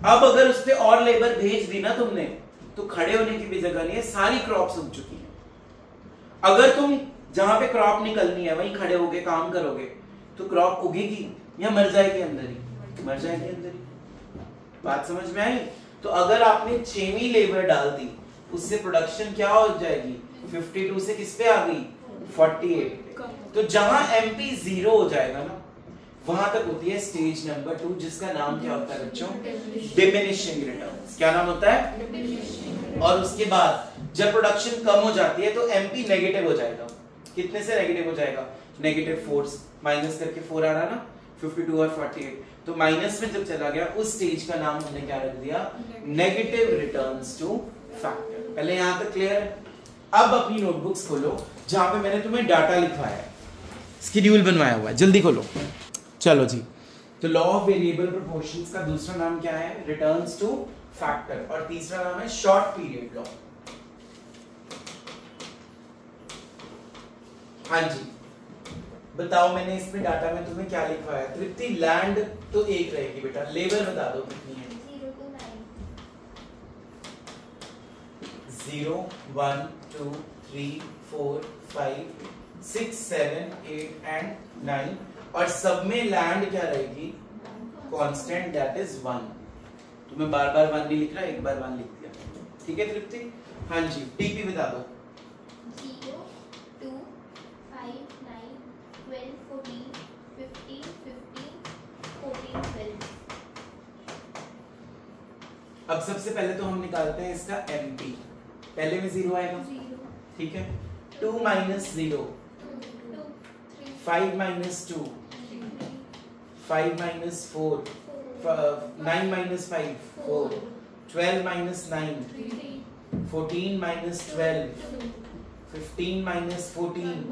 अब अगर उस पे और लेबर भेज दी ना तुमने तो खड़े होने की भी जगह नहीं है, सारी क्रॉप्स उग चुकी हैं। अगर तुम जहां पे क्रॉप निकलनी है वहीं खड़े होके काम करोगे तो क्रॉप उगेगी या मर जाएगी अंदर ही, मर जाएगी अंदर ही। बात समझ में आई। तो अगर आपने 6वीं लेबर डाल दी उससे प्रोडक्शन क्या हो जाएगी, 52 से किस पे आ गई, 48। तो जहां एमपी 0 हो जाएगा ना वहां तक होती है स्टेज नंबर 2, जिसका नाम क्या होता है बच्चों, डिमिनिशिंग रिटर्न्स। क्या नाम होता है। और उसके बाद जब प्रोडक्शन कम हो जाती है तो एमपी नेगेटिव हो जाएगा। कितने से नेगेटिव हो जाएगा, -4, माइनस करके 4 आ रहा ना, 52 और 48, तो माइनस में जब चला गया उस स्टेज का नाम हमने क्या रख दिया, नेगेटिव रिटर्न्स टू फैक्टर। पहले यहां तक क्लियर है। अब अपनी नोटबुक्स खोलो जहां पे मैंने तुम्हें डाटा लिखवाया है, शेड्यूल बनवाया हुआ है, जल्दी खोलो। चलो जी, तो लॉ ऑफ वेरिएबल प्रोपोर्शंस का दूसरा नाम क्या है, रिटर्न्स टू फैक्टर, और तीसरा नाम है शॉर्ट पीरियड लॉ। हाँ जी बताओ, मैंने इसमें डाटा में तुम्हें क्या लिखवाया। तृप्ति लैंड तो एक रहेगी बेटा, लेबर बता दो कितनी है, 0 1 2 3 4 5 6, 7, 8 एंड 9 और सब में लैंड क्या रहेगी? Constant, that is 1। तो मैं बार बार 1 नहीं लिख रहा, एक बार 1 लिख दिया। ठीक है तृप्ति? हाँ जी, टीपी बता दो। 0, 2, 5, 9, 12, 14, 15, 15, 14, 12। अब सबसे पहले तो हम निकालते हैं इसका एमपी। पहले में 0 आएगा, 0, ठीक है। 2 minus 0, 2, 3, 5 minus 2, 3, 5 minus 4, 9 minus 5, 4, 12 minus 9, 3, 14 minus 12, 2, 15 minus 14,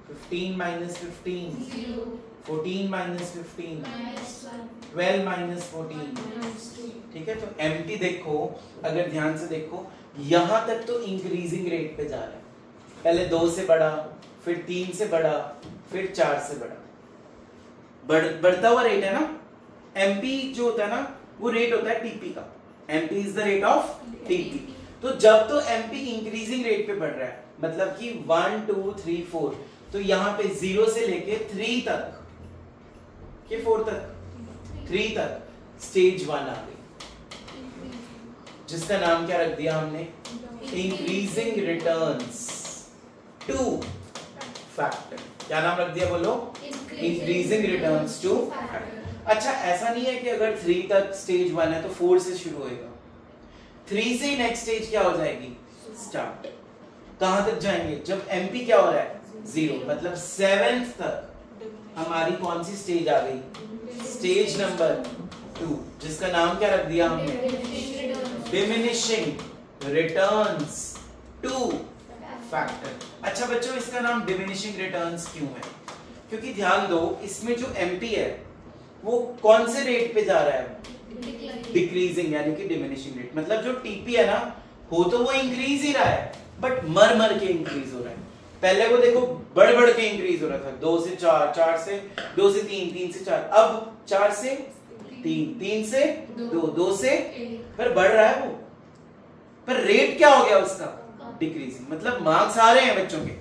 15 minus 15, 0, 14 minus 15, -1, 12 minus 14। -2, ठीक है, तो एमपी देखो, अगर ध्यान से देखो, यहां तक तो इंक्रीजिंग रेट पे जा रहा है। पहले 2 से बढ़ा, फिर 3 से बढ़ा, फिर 4 से बढ़ा, बढ़ता हुआ रेट है ना। एमपी जो होता है ना, वो रेट होता है टीपी का। MP is the rate of TP. तो जब तो एमपी इंक्रीजिंग रेट पे बढ़ रहा है, मतलब कि 1 2 3 4, तो यहां पे 0 से लेके 3 तक, के 4 तक, 3 तक स्टेज 1 आ गई, जिसका नाम क्या रख दिया हमने? Increasing returns two factor. क्या नाम रख दिया बोलो? Increasing returns two factor. अच्छा, ऐसा नहीं है कि अगर 3 तक स्टेज 1 है तो 4 से शुरू होएगा। 3 से नेक्स्ट स्टेज क्या हो जाएगी? स्टार्ट। कहां तक जाएंगे? जब एमपी क्या हो रहा है? 0, मतलब 7th तक हमारी कौन सी स्टेज आ गई? स्टेज नंबर 2, जिसका नाम क्या रख दिया हमने? Diminishing returns two factor. अच्छा बच्चों, इसका नाम डिमिनिशिंग रिटर्न्स क्यों है? क्योंकि ध्यान दो, इसमें जो एमपी है वो कौन से रेट पे जा रहा है? डिक्रीजिंग, यानी कि डिमिनिशिंग रेट। मतलब जो टीपी है ना, हो तो वो इंक्रीज ही रहा है, बट मर के इंक्रीज हो रहा है। पहले वो देखो बढ़ के इंक्रीज हो रहा था, 2 से 4, 4 से 2 से 3, 3 से 4, अब 4 से 3, 3 से 2, 2 से, पर बढ़ रहा है वो, पर रेट क्या हो गया उसका? डिक्रीजिंग। मतलब मार्क्स आ रहे हैं बच्चों के,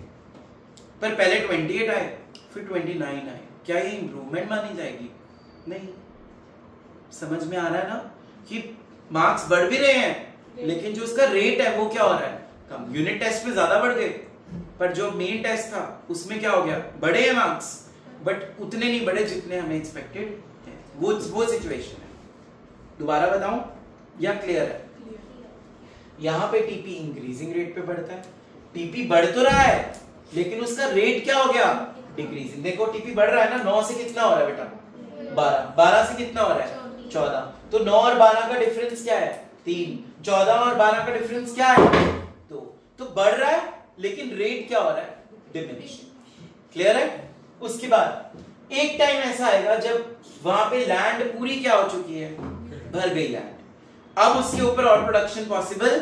पर पहले 28 आए, फिर 29 आए। क्या ये इंप्रूवमेंट मानी जाएगी? नहीं। समझ में आ रहा है ना कि मार्क्स बढ़ भी रहे हैं, लेकिन जो उसका रेट है वो क्या हो रहा है? कम। यूनिट टेस्ट में ज्यादा बढ़ गए, पर जो मेन टेस्ट था उसमें क्या हो गया? बढ़े हैं मार्क्स, बट उतने नहीं बढ़े जितने हमें एक्सपेक्टेड है। वो सिचुएशन है। दोबारा बताऊं या क्लियर है? यहां पे टीपी इंक्रीजिंग रेट पे बढ़ता है। टीपी बढ़ तो रहा है, लेकिन उसका रेट क्या हो गया? डिक्रीजिंग। देखो टीपी बढ़ रहा है ना, 9 से कितना हो रहा है बेटा? 12, 12 से कितना हो रहा है? 14। तो 9 और 12 का डिफरेंस क्या है? 3। 14 और 12 का डिफरेंस क्या है? 2। तो बढ़ रहा है, लेकिन रेट क्या हो रहा है? डिमिनिशिंग। क्लियर है? उसके बाद एक टाइम ऐसा आएगा जब वहां पे लैंड पूरी क्या हो चुकी है? भर गई लैंड। अब उसके ऊपर और प्रोडक्शन पॉसिबल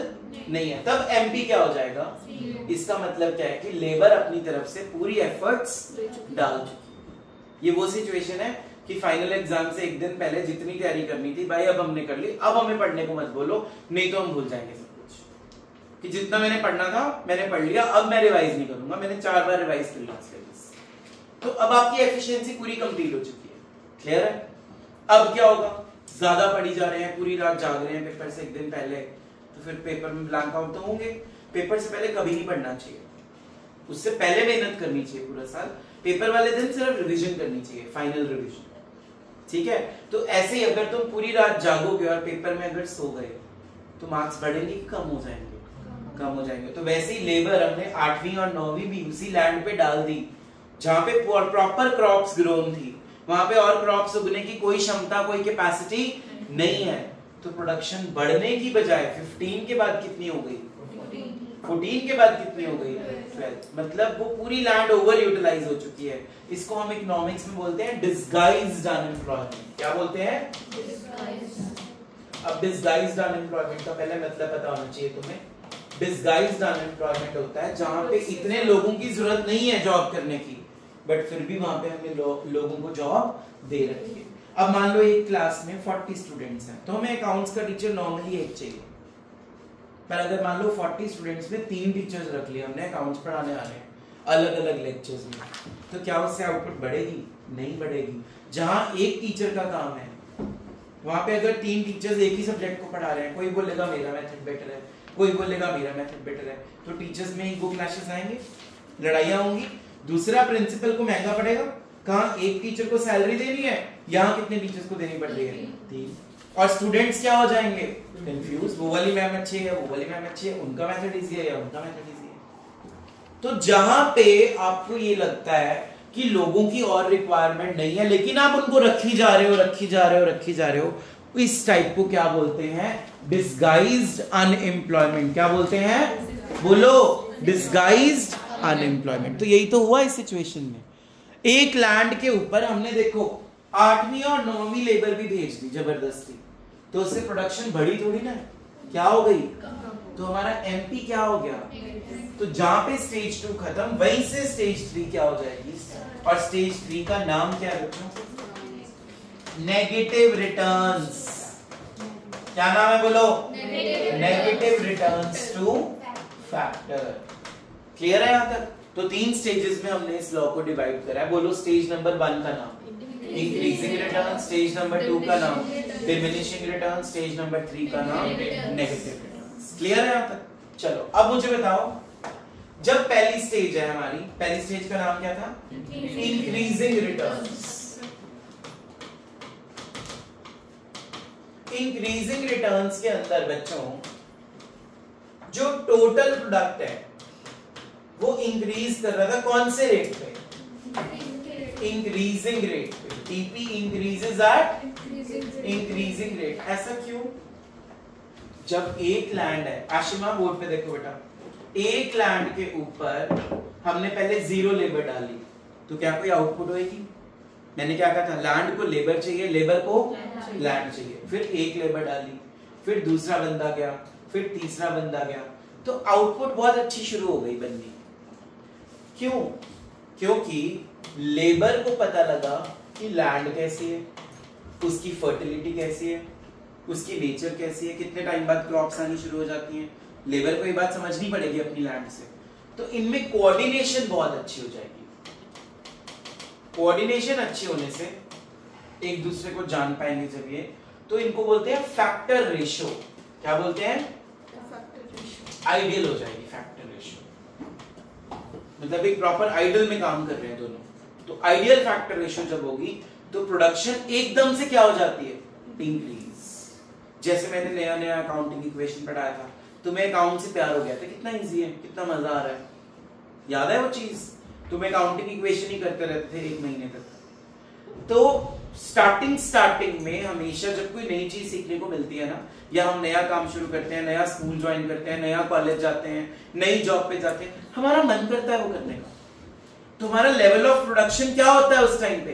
नहीं है, तब एमपी क्या हो जाएगा? इसका मतलब क्या है कि लेबर अपनी तरफ से पूरी एफर्ट्स डाल चुकी। ये वो सिचुएशन है कि फाइनल एग्जाम से एक दिन पहले जितनी तैयारी करनी थी भाई, अब हमने कर ली, अब हमें पढ़ने को मत बोलो, नहीं तो हम भूल जाएंगे सब कुछ। कि जितना मैंने पढ़ना था मैंने पढ़ लिया, अब मैं रिवाइज नहीं करूंगा, मैंने 4 बार रिवाइज कर लिया सिलेबस। तो अब आपकी एफिशिएंसी पूरी कंप्लीट हो चुकी है। क्लियर है? अब क्या होगा? ज्यादा पढ़ी जा रहे हैं, पूरी रात जाग रहे हैं पेपर से एक दिन पहले, तो फिर पेपर में ब्लैंक आउट तो होंगे। पेपर से पहले कभी नहीं पढ़ना चाहिए, उससे पहले मेहनत करनी चाहिए पूरा साल। पेपर वाले दिन सिर्फ रिवीजन करनी चाहिए, फाइनल रिवीजन। ठीक है? तो ऐसे ही अगर तुम पूरी रात जागोगे और पेपर में अगर सो गए, तो मार्क्स बढ़ेंगे कि कम हो जाएंगे? कम हो जाएंगे। तो वैसे ही लेबर हमने 8वीं और 9वीं भी उसी लैंड पे डाल दी जहां पे प्रॉपर क्रॉप्स ग्रोन थी। वहां पे और क्रॉप्स उगने की कोई क्षमता, कोई कैपेसिटी नहीं है। तो प्रोडक्शन बढ़ने की बजाय 15 के बाद कितनी हो गई? 14 के बाद कितनी हो गई? 12। मतलब वो पूरी लैंड ओवर यूटिलाइज हो चुकी है। इसको हम इकोनॉमिक्स में बोलते हैं डिसगाइज्ड अनएम्प्लॉयमेंट। क्या बोलते हैं? अब डिसगाइज्ड अनएम्प्लॉयमेंट का पहले मतलब पता होना चाहिए तुम्हें। डिसगाइज्ड अनएम्प्लॉयमेंट होता है जहां पे इतने लोगों की जरूरत नहीं है जॉब करने की, बट फिर भी वहां पे हमें लोगों को जॉब दे रखी है। अब मान लो एक क्लास में 40 स्टूडेंट्स हैं, तो हमें अकाउंट्स का टीचर नॉर्मली एक चाहिए, पर अगर मान लो 40 स्टूडेंट्स में 3 टीचर्स रख लिए हमने, अकाउंट्स पढ़ाने आ रहे हैं, अलग अलग लेक्चर्स में, तो क्या उससे आउटपुट बढ़ेगी? नहीं बढ़ेगी। जहां एक टीचर का काम है, वहां पे अगर 3 टीचर्स एक ही सब्जेक्ट को पढ़ा रहे हैं, कोई बोलेगा मेरा मेथड बेटर है, कोई बोलेगा मेरा मेथड बेटर है, तो टीचर्स में ईगो क्लैशेस आएंगे, लड़ाइयां होंगी। दूसरा, प्रिंसिपल को महंगा पड़ेगा। कहां एक टीचर को सैलरी देनी है, यहाँ कितने टीचर्स को देनी पड़ रही है? 3। और स्टूडेंट्स क्या हो जाएंगे? कंफ्यूज। वो वाली मैम अच्छी है, वो वाली मैम अच्छी है, उनका मेथड इजी है या उनका मेथड इजी है। तो जहां पे आपको ये लगता है कि लोगों की और रिक्वायरमेंट नहीं है, लेकिन आप उनको रखी जा रहे हो, इस टाइप को क्या बोलते हैं? Disguised unemployment. क्या बोलते हैं? बोलो, डिस्गाइज्ड अनएम्प्लॉयमेंट। तो यही तो हुआ इस सिचुएशन में। एक लैंड के ऊपर हमने देखो 8वीं और 9वीं लेबर भी भेज दी जबरदस्ती, तो उससे प्रोडक्शन बढ़ी थोड़ी ना, क्या हो गई? तो हमारा एमपी क्या हो गया? तो जहां पे स्टेज 2 खत्म, वहीं से स्टेज 3 क्या हो जाएगी? और स्टेज 3 का नाम क्या रखना? Negative returns. क्या नाम है? बोलो, negative returns two factor. Clear है यहां तक? तो 3 स्टेजेस में हमने इस लॉ को डिवाइड करा है। बोलो, स्टेज नंबर 1 का नाम इंक्रीजिंग रिटर्न, स्टेज नंबर 2 का नाम डिमिनिशिंग रिटर्न, स्टेज नंबर 3 का नाम नेगेटिव रिटर्न्स। क्लियर है यहां तक? चलो, अब मुझे बताओ, जब पहली स्टेज है हमारी, पहली स्टेज का नाम क्या था? Increasing returns. इंक्रीजिंग रिटर्न्स के अंदर बच्चों जो टोटल प्रोडक्ट है वो इंक्रीज कर रहा था कौन से रेट पे? इंक्रीजिंग रेट पे। TP increases at increasing rate. ऐसा क्यों? जब एक लैंड है, आशिमा बोर्ड पे देखो बेटा, एक लैंड के ऊपर हमने पहले 0 लेबर डाली, तो क्या कोई आउटपुट होगी? मैंने क्या कहा था? लैंड को लेबर चाहिए, लेबर को लैंड चाहिए। फिर एक लेबर डाली, फिर दूसरा बंदा गया, फिर तीसरा बंदा गया, तो आउटपुट बहुत अच्छी शुरू हो गई बननी। क्यों? क्योंकि लेबर को पता लगा कि लैंड कैसी है, उसकी फर्टिलिटी कैसी है, उसकी नेचर कैसी है, कितने टाइम बाद क्रॉप्स आनी शुरू हो जाती हैं। लेबर को ये बात समझनी पड़ेगी अपनी लैंड से, तो इनमें कोऑर्डिनेशन बहुत अच्छी हो जाएगी। कोऑर्डिनेशन अच्छी होने से एक दूसरे को जान पाएंगे जब ये, तो इनको बोलते हैं फैक्टर रेशियो। क्या बोलते हैं? आइडियल हो जाएगी फैक्टर रेशियो, मतलब एक प्रॉपर आइडियल में काम कर रहे हैं दोनों। तो आइडियल फैक्टर रेशियो जब होगी तो प्रोडक्शन एकदम से क्या हो जाती है? इंक्रीज। जैसे मैंने नया नया अकाउंटिंग इक्वेशन पढ़ाया था, तुम्हें अकाउंट से प्यार हो गया था, कितना इजी है, कितना मजा आ रहा है, याद है वो चीज? तुम अकाउंटिंग इक्वेशन ही करते रहते थे 1 महीने तक। तो स्टार्टिंग में हमेशा जब कोई नई चीज सीखने को मिलती है ना, या हम नया काम शुरू करते हैं, नया स्कूल ज्वाइन करते हैं, नया कॉलेज जाते हैं, नई जॉब पे जाते हैं, हमारा मन करता है वो करने का। तुम्हारा लेवल ऑफ प्रोडक्शन क्या होता है उस टाइम पे?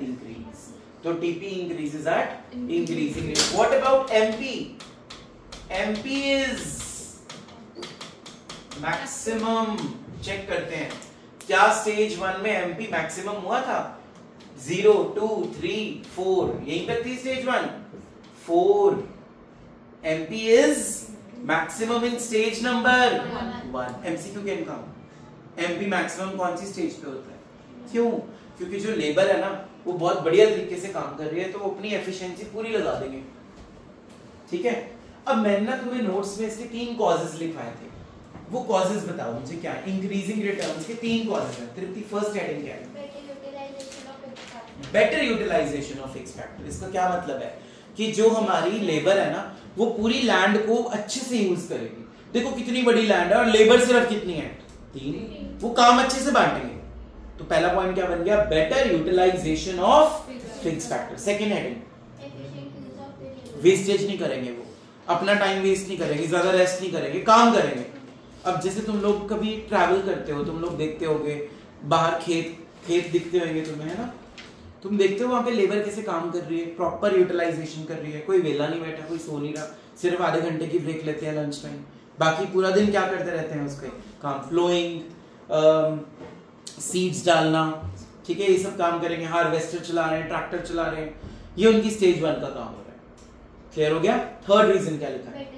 इंक्रीज। तो TP increases at increasing rate. What about MP? MP is maximum. Check करते हैं, क्या स्टेज 1 में एमपी मैक्सिमम हुआ था? 0, 2, 3, 4, यहीं तक थी stage 1। 4 MP is maximum in stage number 1। MCQ can come. MP maximum कौन सी स्टेज पे होता है? क्यों? क्योंकि जो लेबर है ना वो बहुत बढ़िया तरीके से काम कर रही है, तो वो अपनी एफिशिएंसी पूरी लगा देंगे। ठीक है? अब मैंने ना तुम्हें नोट्स में इसके 3 कॉजेस लिखवाए थे, वो कॉजेस बताओ मुझे क्या है? इंक्रीजिंग रिटर्न्स के 3 कॉजेस हैं। तृप्ति, फर्स्ट हेडिंग क्या है? Better utilization of fixed factor. इसका क्या मतलब है? कि जो हमारी लेबर है ना वो पूरी लैंड को अच्छे से यूज करेगी। देखो कितनी बड़ी लैंड है और लेबर सिर्फ कितनी है? 3। वो काम अच्छे से बांटेंगे। तो पहला पॉइंट क्या बन गया? Better utilization of fixed factor. Second heading, wastage नहीं करेंगे, वो अपना टाइम वेस्ट नहीं करेंगे, ज्यादा रेस्ट नहीं करेंगे, काम करेंगे। अब जैसे तुम लोग कभी ट्रैवल करते हो, तुम लोग देखते होगे बाहर खेत दिखते होंगे तुम्हें, है ना? तुम देखते हो वहां पे लेबर कैसे काम कर रही है, प्रॉपर यूटिलाइजेशन कर रही है, कोई वेला नहीं बैठा, कोई सो नहीं रहा, सिर्फ आधे घंटे की ब्रेक लेते हैं लंच टाइम, बाकी पूरा दिन क्या करते रहते हैं उसके काम, फ्लोइंग, सीड्स डालना, ठीक है, ये सब काम करेंगे, हार्वेस्टर चला रहे हैं, ट्रैक्टर चला रहे हैं, ये उनकी स्टेज 1 का काम हो रहा है। क्लियर हो गया? थर्ड रीजन क्या लिखा है?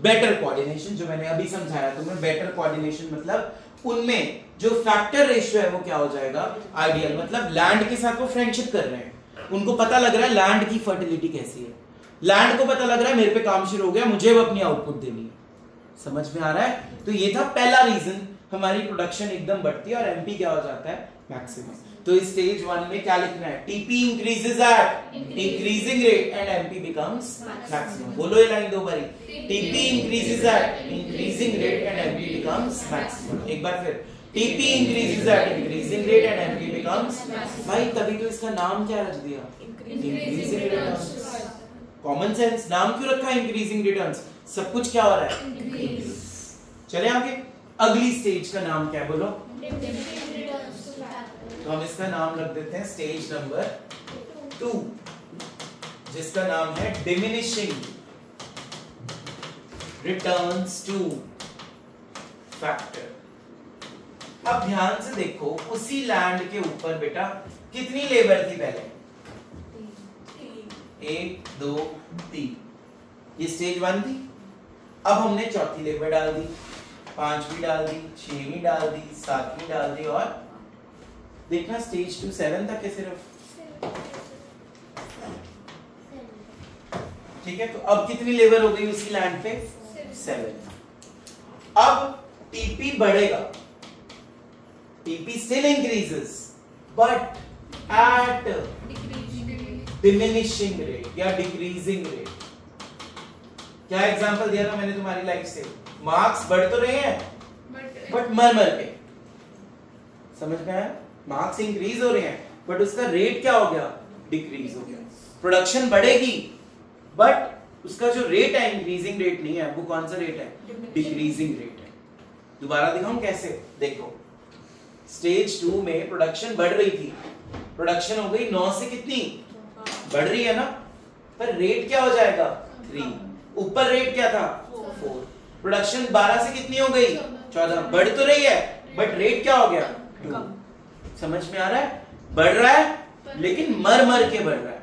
बेटर कोऑर्डिनेशन, जो मैंने अभी समझाया तुम्हें। बेटर कोऑर्डिनेशन मतलब उनमें जो फैक्टर रेशियो है वो क्या हो जाएगा, आइडियल। मतलब लैंड के साथ वो फ्रेंडशिप कर रहे हैं, उनको पता लग रहा है लैंड की फर्टिलिटी कैसी है, लैंड को पता लग रहा है मेरे पे काम शुरू हो गया, मुझे वो अपनी आउटपुट देनी है। समझ में आ रहा है? तो ये था पहला रीजन, हमारी प्रोडक्शन एकदम बढ़ती है और एमपी क्या हो जाता है, मैक्सिमम। तो स्टेज 1 में क्या लिखना है, TP increases at increasing rate and MP becomes maximum. बोलो ये लाइन दो बारी, TP increases at increasing rate and MP becomes maximum. एक बार फिर, TP increases at increasing rate and MP becomes. भाई तभी तो इसका नाम क्या रख दिया, इंक्रीजिंग रिटर्न्स। कॉमन सेंस, नाम क्यों रखा है इंक्रीजिंग रिटर्न्स, सब कुछ क्या हो रहा है, चले आगे। अगली स्टेज का नाम क्या है, बोलो। तो हम इसका नाम रख देते हैं स्टेज नंबर 2, जिसका नाम है डिमिनिशिंग रिटर्न्स टू फैक्टर। अब ध्यान से देखो, उसी लैंड के ऊपर बेटा कितनी लेबर थी पहले, 1 2 3, ये स्टेज 1 थी। अब हमने चौथी लेबर डाल दी, 5वीं डाल दी, 6वीं डाल दी, 7वीं डाल दी, और देखना स्टेज 2 7 तक है सिर्फ, ठीक है। तो अब कितनी लेबर हो गई उसी लैंड पे, 7। अब टीपी बढ़ेगा, TP still increases but at diminishing rate या डिक्रीजिंग रेट। क्या एग्जांपल दिया था मैंने तुम्हारी लाइफ से, मार्क्स बढ़ तो रहे हैं बट मर मर के, समझ में आया, मार्क्स इंक्रीज हो रहे हैं बट उसका रेट क्या हो गया, डिक्रीज हो गया। प्रोडक्शन बढ़ेगी बट उसका जो रेट है इंक्रीजिंग रेट नहीं है, वो कौन सा रेट है, डिक्रीजिंग रेट है। दोबारा दिखाऊं कैसे, देखो स्टेज 2 में प्रोडक्शन बढ़ रही थी, प्रोडक्शन हो गई 9 से कितनी, बढ़ रही है ना, पर रेट क्या हो जाएगा 3, ऊपर रेट क्या था 4, प्रोडक्शन 12 से कितनी हो गई 14, बढ़ तो रही है बट रेट क्या हो गया 2। समझ में आ रहा है, बढ़ रहा है लेकिन मर मर के बढ़ रहा है।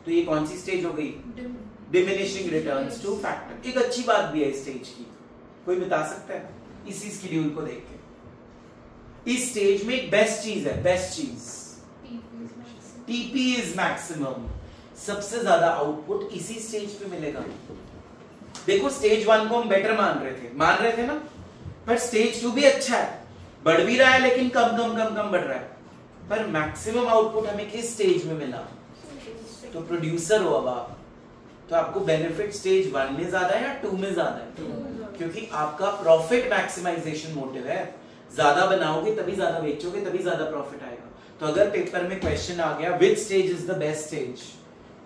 तो ये कौन सी स्टेज हो गई, डिमिनिशिंग रिटर्न्स टू फैक्टर। एक अच्छी बात भी है इस स्टेज की, कोई बता सकता है इसी शेड्यूल को देख के, इस स्टेज में एक बेस्ट चीज है, बेस्ट चीज टीपी इज मैक्सिमम। सबसे ज्यादा आउटपुट इसी स्टेज पे मिलेगा। देखो स्टेज 1 को हम बेटर मान रहे थे ना, पर स्टेज 2 भी अच्छा है, बढ़ भी रहा है लेकिन कम कम कम कम बढ़ रहा है, पर मैक्सिमम आउटपुट हमें किस स्टेज में मिला, तो प्रोड्यूसर हो अब आप, तो आपको बेनिफिट स्टेज 1 में ज्यादा है या 2 में ज्यादा है, क्योंकि आपका प्रॉफिट मैक्सिमाइजेशन मोटिव है, ज्यादा बनाओगे तभी ज्यादा बेचोगे तभी ज्यादा प्रॉफिट आएगा। तो अगर पेपर में क्वेश्चन आ गया which stage is the best stage,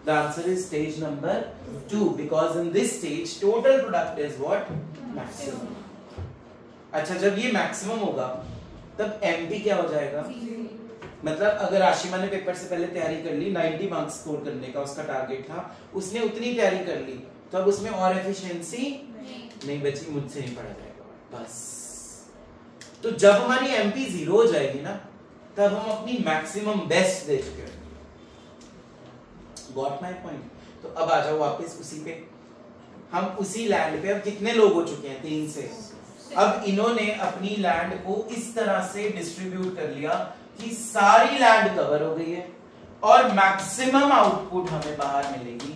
the answer is stage number 2, because in this stage total product is what, maximum. अच्छा, जब ये मैक्सिमम होगा तब एमपी क्या हो जाएगा, मतलब अगर आशिमा ने पेपर से पहले तैयारी कर ली, 90 मार्क्स स्कोर करने का उसका टारगेट था, उसने उतनी तैयारी कर ली, तो अब उसमें और एफिशिएंसी नहीं बची, मुझसे नहीं पढ़ा जाएगा बस। तो जब हमारी एमपी 0 हो जाएगी ना, तब हम अपनी मैक्सिमम बेस्ट दे चुके हैं। Got my point? तो अब आ जाओ वापस उसी पे, हम उसी लैंड पे अब कितने लोग हो चुके हैं, 3 से। अब इन्होंने अपनी लैंड को इस तरह से डिस्ट्रीब्यूट कर लिया कि सारी लैंड कवर हो गई है और मैक्सिमम आउटपुट हमें बाहर मिलेगी।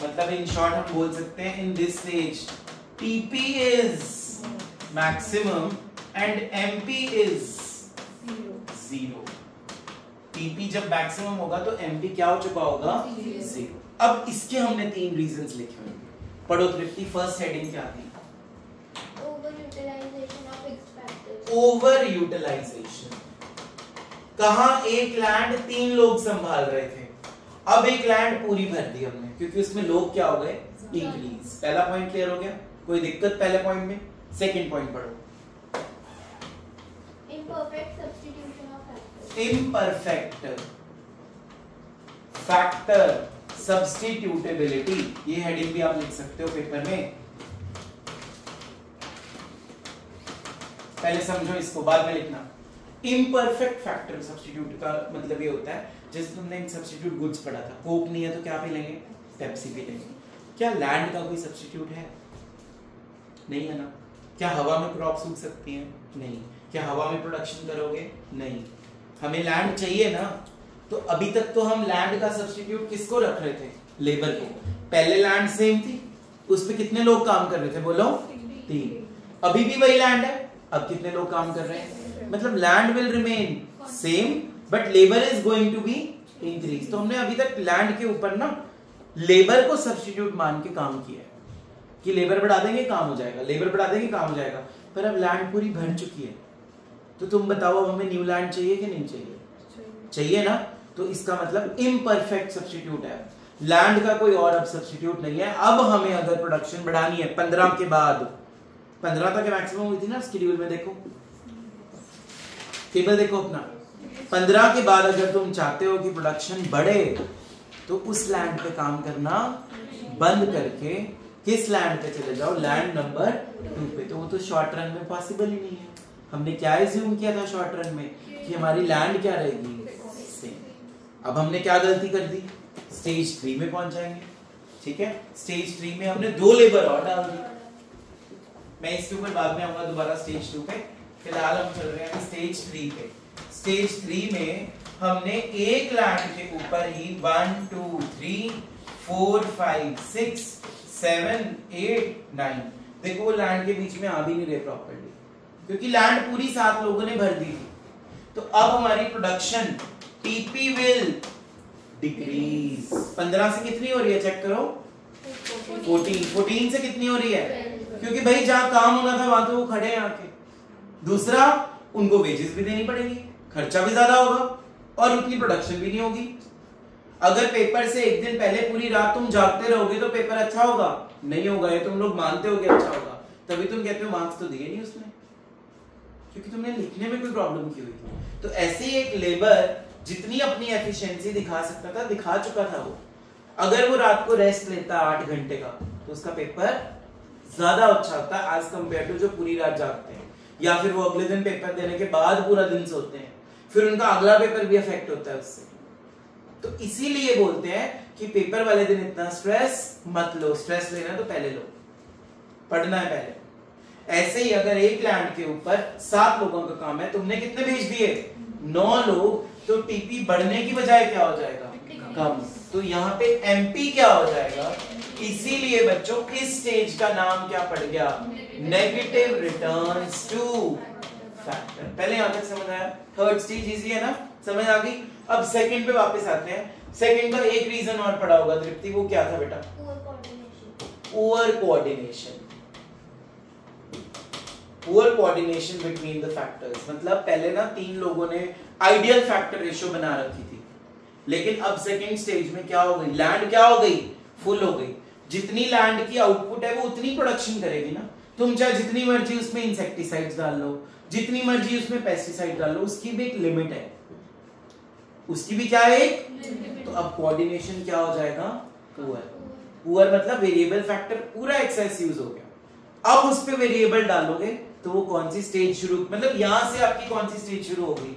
मतलब इन शॉर्ट हम बोल सकते हैं in this stage TP is maximum and MP is 0। TP जब मैक्सिमम होगा तो एमपी क्या हो चुका होगा, 0। अब इसके हमने 3 रीजंस लिखे हुए, पढ़ो तृप्ति। फर्स्ट हेडिंग क्या थी, ओवर यूटिलाइजेशन। कहां एक लैंड 3 लोग संभाल रहे थे, अब एक लैंड पूरी भर दी हमने, क्योंकि उसमें लोग क्या हो गए, इंक्रीज। पहला पॉइंट क्लियर हो गया, कोई दिक्कत पहले पॉइंट में? सेकंड पॉइंट पढ़ो, imperfect substitution of factors। Imperfect factor substitutability, ये हेडिंग भी आप लिख सकते हो पेपर में। पहले समझो इसको, बाद में लिखना। इम्परफेक्ट फैक्टर सब्स्टिट्यूट का मतलब ये होता है, जैसे तुमने सब्स्टिट्यूट गुड्स पढ़ा था, कोक नहीं है तो क्या पी लेंगे, पेप्सी पी लेंगे। क्या लैंड का कोई सब्स्टिट्यूट है? नहीं है ना। क्या हवा में क्रॉप सूख सकती हैं? नहीं। क्या हवा में प्रोडक्शन करोगे? नहीं। हमें लैंड चाहिए ना, तो अभी तक तो हम लैंड का सब्स्टिट्यूट किसको रख रहे थे? लेबर को। पहले लैंड सेम थी, उस पे कितने लोग काम कर रहे थे? बोलो 3। अभी भी वही लैंड है, अब कितने लोग काम कर रहे हैं? मतलब land will remain same but labour is going to be increase. तो हमने अभी तक लैंड के ऊपर ना लेबर को सब्स्टिट्यूट मान के काम किया है कि लेबर बढ़ा देंगे काम हो जाएगा, लेबर बढ़ा देंगे काम हो जाएगा। पर अब लैंड पूरी भर चुकी है, तो तुम बताओ अब हमें न्यू लैंड चाहिए कि नहीं चाहिए? चाहिए ना। तो इसका मतलब इम्परफेक्ट सब्स्टिट्यूट है, लैंड का कोई और अब सब्स्टिट्यूट नहीं है। अब हमें अगर प्रोडक्शन बढ़ानी है 15 के बाद, 15 तक मैक्सिमम हुई थी ना शेड्यूल में, देखो टेबल देखो अपना, 15 के बाद अगर तुम चाहते हो कि प्रोडक्शन बढ़े तो उस लैंड पे काम करना बंद करके किस लैंड पे चले जाओ? लैंड नंबर 2 पे। तो वो तो शॉर्ट रन में पॉसिबल ही नहीं है। हमने क्या एज्यूम किया था शॉर्ट रन में कि हमारी लैंड क्या रहेगी? सेम। अब हमने क्या गलती कर दी? स्टेज 3 में पहुंच जाएंगे, ठीक है। स्टेज 3 में हमने 2 लेबर और डाल दी। मैं इसके ऊपर बाद में आऊंगा दोबारा स्टेज 2 पे। फिलहाल हम चल रहे हैं स्टेज 3 पे। स्टेज 3 में हमने एक लैंड के ऊपर ही 1 2 3 4 5 6 7 8 9 देखो वो लैंड के बीच में आ भी नहीं रहे प्रॉपर्ली, क्योंकि लैंड पूरी 7 लोगों ने भर दी थी। तो अब हमारी प्रोडक्शन टीपी विल डिक्रीज। 15 से कितनी हो रही है? चेक करो 14 से कितनी हो रही है? क्योंकि भाई जहां काम होना था वहां तो वो खड़े हैं आके। दूसरा, उनको वेजेस भी देनी पड़ेगी, खर्चा भी ज्यादा होगा और उतनी प्रोडक्शन भी नहीं होगी। अगर पेपर से एक दिन पहले पूरी रात तुम जागते रहोगे तो पेपर अच्छा होगा? नहीं होगा। ये तुम लोग मानते हो कि अच्छा होगा, तभी तुम कहते हो मार्क्स तो दिए नहीं उसने, क्योंकि तुमने लिखने में कोई प्रॉब्लम की हुई थी। तो ऐसे ही एक लेबर जितनी अपनी एफिशिएंसी दिखा सकता था दिखा चुका था वो। अगर वो रात को रेस्ट लेता 8 घंटे का तो उसका पेपर ज्यादा अच्छा होता है एज कंपेयर टू जो पूरी रात जागते हैं, या फिर वो अगले दिन पेपर देने के बाद पूरा दिन सोते हैं, फिर उनका अगला पेपर भी अफेक्ट होता है उससे। तो इसीलिए बोलते हैं कि पेपर वाले दिन इतना स्ट्रेस मत लो, स्ट्रेस लेना तो पहले लो, पढ़ना है पहले। ऐसे ही अगर एक लैंड के ऊपर 7 लोगों का काम है, तुमने कितने भेज दिए? 9 लोग, तो टीपी बढ़ने की बजाय क्या हो जाएगा? कम। तो यहाँ पे एमपी क्या हो जाएगा? इसीलिए बच्चों इस स्टेज का नाम क्या पड़ गया? Negative returns two factor. पहले यहां तक समझ आया? थर्ड स्टेज इजी है ना, समझ आ गई। अब सेकंड पे वापस आते हैं। सेकंड का एक रीजन और पढ़ा होगा तृप्ति, वो क्या था बेटा? Poor coordination. Poor coordination between the factors. मतलब पहले ना 3 लोगों ने आइडियल फैक्टर रेशियो बना रखी थी, लेकिन अब सेकंड स्टेज में क्या हो गई? लैंड क्या हो गई? फुल हो गई। जितनी लैंड की आउटपुट है वो उतनी प्रोडक्शन करेगी ना। तुम चाहे जितनी मर्जी उसमें इंसेक्टिसाइड्स डाल लो, जितनी मर्जी उसमें पेस्टिसाइड डाल लो, उसकी भी एक लिमिट है, उसकी भी क्या है एक। तो अब कोऑर्डिनेशन क्या हो जाएगा? पुअर। पुअर मतलब वेरिएबल फैक्टर पूरा एक्सेस यूज हो गया। अब उस पे वेरिएबल डालोगे तो वो कौन सी स्टेज शुरू, मतलब यहां से आपकी कौन सी स्टेज शुरू हो गई?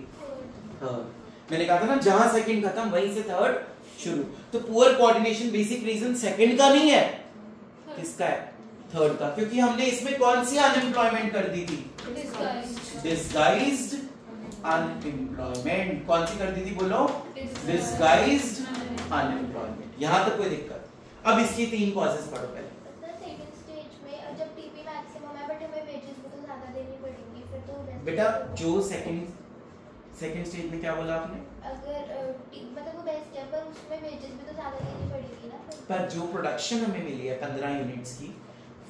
थर्ड। मैंने कहा था ना जहां सेकंड खत्म वहीं से थर्ड शुरू। तो poor coordination basic reason second का नहीं है, किसका है? थर्ड का। क्योंकि हमने इसमें कौन सी अनएम्प्लॉयमेंट कर दी थी? Disguised unemployment. कौन सी कर दी थी? बोलो। Disguised unemployment. यहां तक कोई दिक्कत? अब इसकी 3 कॉजेस पढ़ो पहले। सेकंड स्टेज में जब टीपी मैक्सिमम है बट हमें वेजेस भी तो ज्यादा देनी पड़ेगी, फिर तो बेटा जो सेकंड स्टेज में क्या बोला आपने? अगर मतलब वो बेस्ट है पर उसमें वेजेस भी तो ज्यादा देनी पड़ेगी ना। पर जो प्रोडक्शन हमें मिली है 15 यूनिट्स की,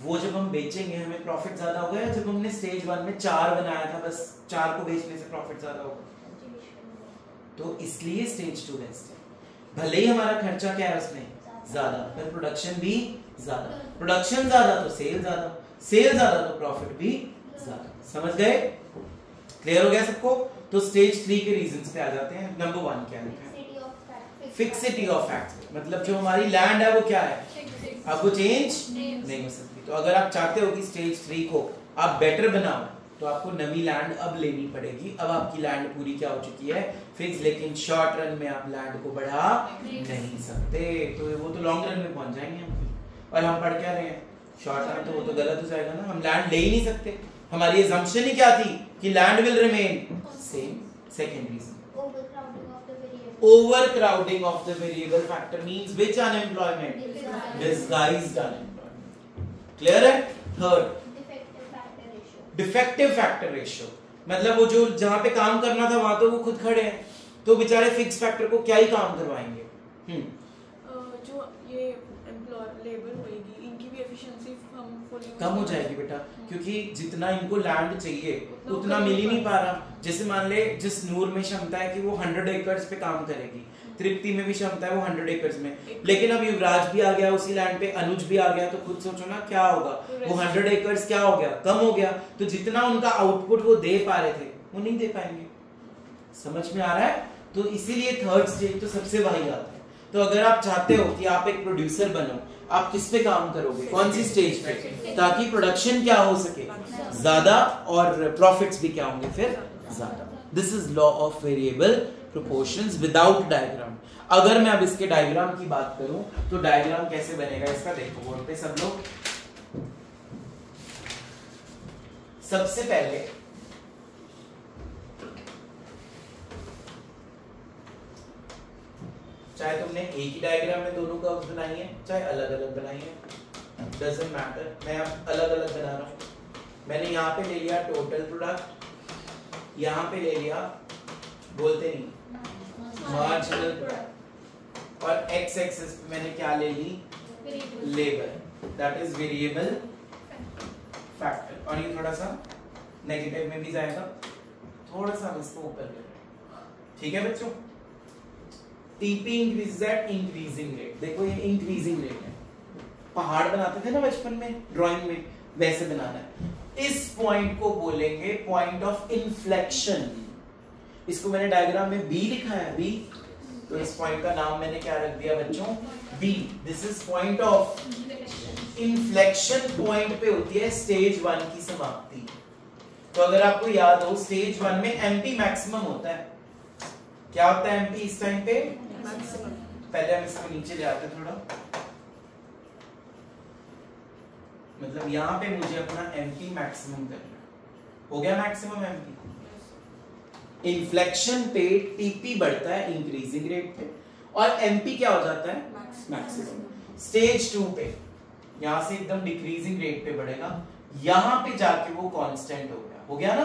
वो जब हम बेचेंगे हमें प्रॉफिट ज्यादा होगा, या जब हमने स्टेज 1 में 4 बनाया था बस 4 को बेचने से प्रॉफिट ज्यादा होगा? तो इसलिए स्टेज 2 बेस्ट है। भले ही हमारा खर्चा क्या है उसमें ज्यादा, पर प्रोडक्शन भी ज्यादा। प्रोडक्शन ज्यादा तो सेल ज्यादा, सेल ज्यादा तो प्रॉफिट भी ज्यादा। समझ गए? क्लियर हो गया सबको? तो स्टेज 3 के रीजंस पे आ जाते हैं। नंबर 1 क्या है? Fixity of facts. मतलब जो हमारी लैंड है वो क्या है? अब वो चेंज नहीं हो सकती। तो अगर आप चाहते हो कि स्टेज 3 को आप बेटर बनाओ तो आपको नवी लैंड अब लेनी पड़ेगी। अब आपकी लैंड पूरी क्या हो चुकी है? फिक्स। लेकिन शॉर्ट रन में आप लैंड को बढ़ा नहीं सकते, तो वो तो लॉन्ग रन में पहुंच जाएंगे हम। और हम पढ़ क्या रहे हैं? शॉर्ट टर्म तो वो तो गलत हो जाएगा ना, हम लैंड ले ही नहीं सकते। हमारी assumption ही क्या थी कि land will remain same. Second reason, overcrowding of the variable factor means which unemployment? Disguised unemployment. Clear है? Third, defective factor ratio, मतलब वो जो जहां पे काम करना था वहां तो वो खुद खड़े हैं, तो बेचारे फिक्स फैक्टर को क्या ही काम करवाएंगे। जो ये लेबर होएगी इनकी भी एफिशिएंसी हम फुल कम हो जाएगी बेटा, क्योंकि जितना इनको लैंड चाहिए उतना मिल ही नहीं पा रहा। जैसे मान ले जिस नूर में क्षमता है कि वो 100 एकर्स पे काम करेगी, तृप्ति में भी क्षमता है वो 100 एकर्स में, लेकिन अब युवराज भी आ गया उसी लैंड पे, अनुज भी आ गया, तो खुद सोचो ना क्या होगा, वो 100 एकर्स क्या हो गया, कम हो गया। तो जितना उनका आउटपुट वो दे पा रहे थे वो नहीं दे पाएंगे। समझ में आ रहा है? तो इसीलिए थर्ड स्टेज तो सबसे वही आता है। तो अगर आप चाहते हो कि आप एक प्रोड्यूसर बनो, आप किस पे काम करोगे, कौन सी स्टेज पे, ताकि प्रोडक्शन क्या हो सके ज्यादा और प्रॉफिट्स भी क्या होंगे फिर ज्यादा। This is law of variable proportions without diagram. अगर मैं अब इसके डायग्राम की बात करूं तो डायग्राम कैसे बनेगा इसका देखो बोर्ड पे सब लोग। सबसे पहले चाहे तुमने एक ही डायग्राम में दोनों कर्व्स बनाई है, चाहे अलग अलग बनाई है, डजंट मैटर। मैं अब अलग अलग बना रहा हूं। मैंने यहाँ पे ले लिया टोटल प्रोडक्ट, यहाँ पे ले लिया बोलते नहीं मार्जिनल प्रोडक्ट, और एक्स एक्सिस पे मैंने क्या ले ली, labour, that is variable factor. और ये थोड़ा सा नेगेटिव में भी जाएगा, थोड़ा सा इसको ऊपर करें, ठीक है बच्चों। TP increase at increasing rate, देखो ये इंक्रीजिंग रेट है, पहाड़ बनाते थे ना बचपन में ड्राइंग में, वैसे बनाना है। इस पॉइंट को बोलेंगे पॉइंट ऑफ इन्फ्लेक्शन। इसको मैंने डायग्राम में बी लिखा है, बी, तो इस पॉइंट का नाम मैंने क्या रख दिया बच्चों, B. This is point of inflection. Point पे होती है स्टेज 1 की समाप्ति। तो अगर आपको याद हो स्टेज 1 में एमपी मैक्सिमम होता है। क्या होता है एमपी इस टाइम पे? मैक्सिमम। पहले हम इसको नीचे ले आते थोड़ा, मतलब यहां पे मुझे अपना एमपी मैक्सिमम करना हो गया, मैक्सिमम एमपी। इन्फ्लेक्शन पे टीपी बढ़ता है इंक्रीजिंग रेट पे, और एमपी क्या हो जाता है, मैक्सिमम। स्टेज 2 पे यहां से एकदम डिक्रीजिंग रेट पे बढ़ेगा, यहां पे जाके वो कांस्टेंट हो गया ना,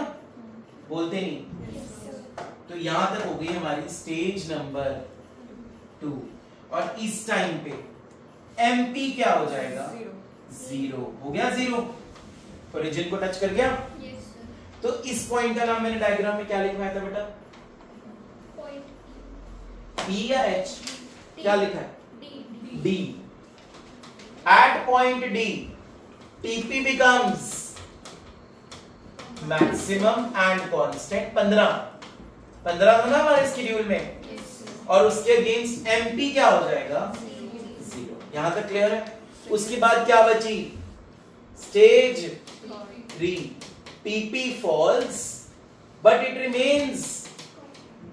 बोलते नहीं। तो यहां तक हो गई हमारी स्टेज नंबर 2, और इस टाइम पे एमपी क्या हो जाएगा, 0 हो गया, 0 ओरिजिन को टच कर गया। yes, तो इस पॉइंट का नाम मैंने डायग्राम में क्या लिखवाया था बेटा, पी या एच, क्या लिखा है, D. At point D TP becomes maximum and constant. 15 था ना हमारे शेड्यूल में, और उसके अगेंस्ट एमपी क्या हो जाएगा, 0। यहां तक क्लियर है? उसके बाद क्या बची, stage 3 TP falls but it remains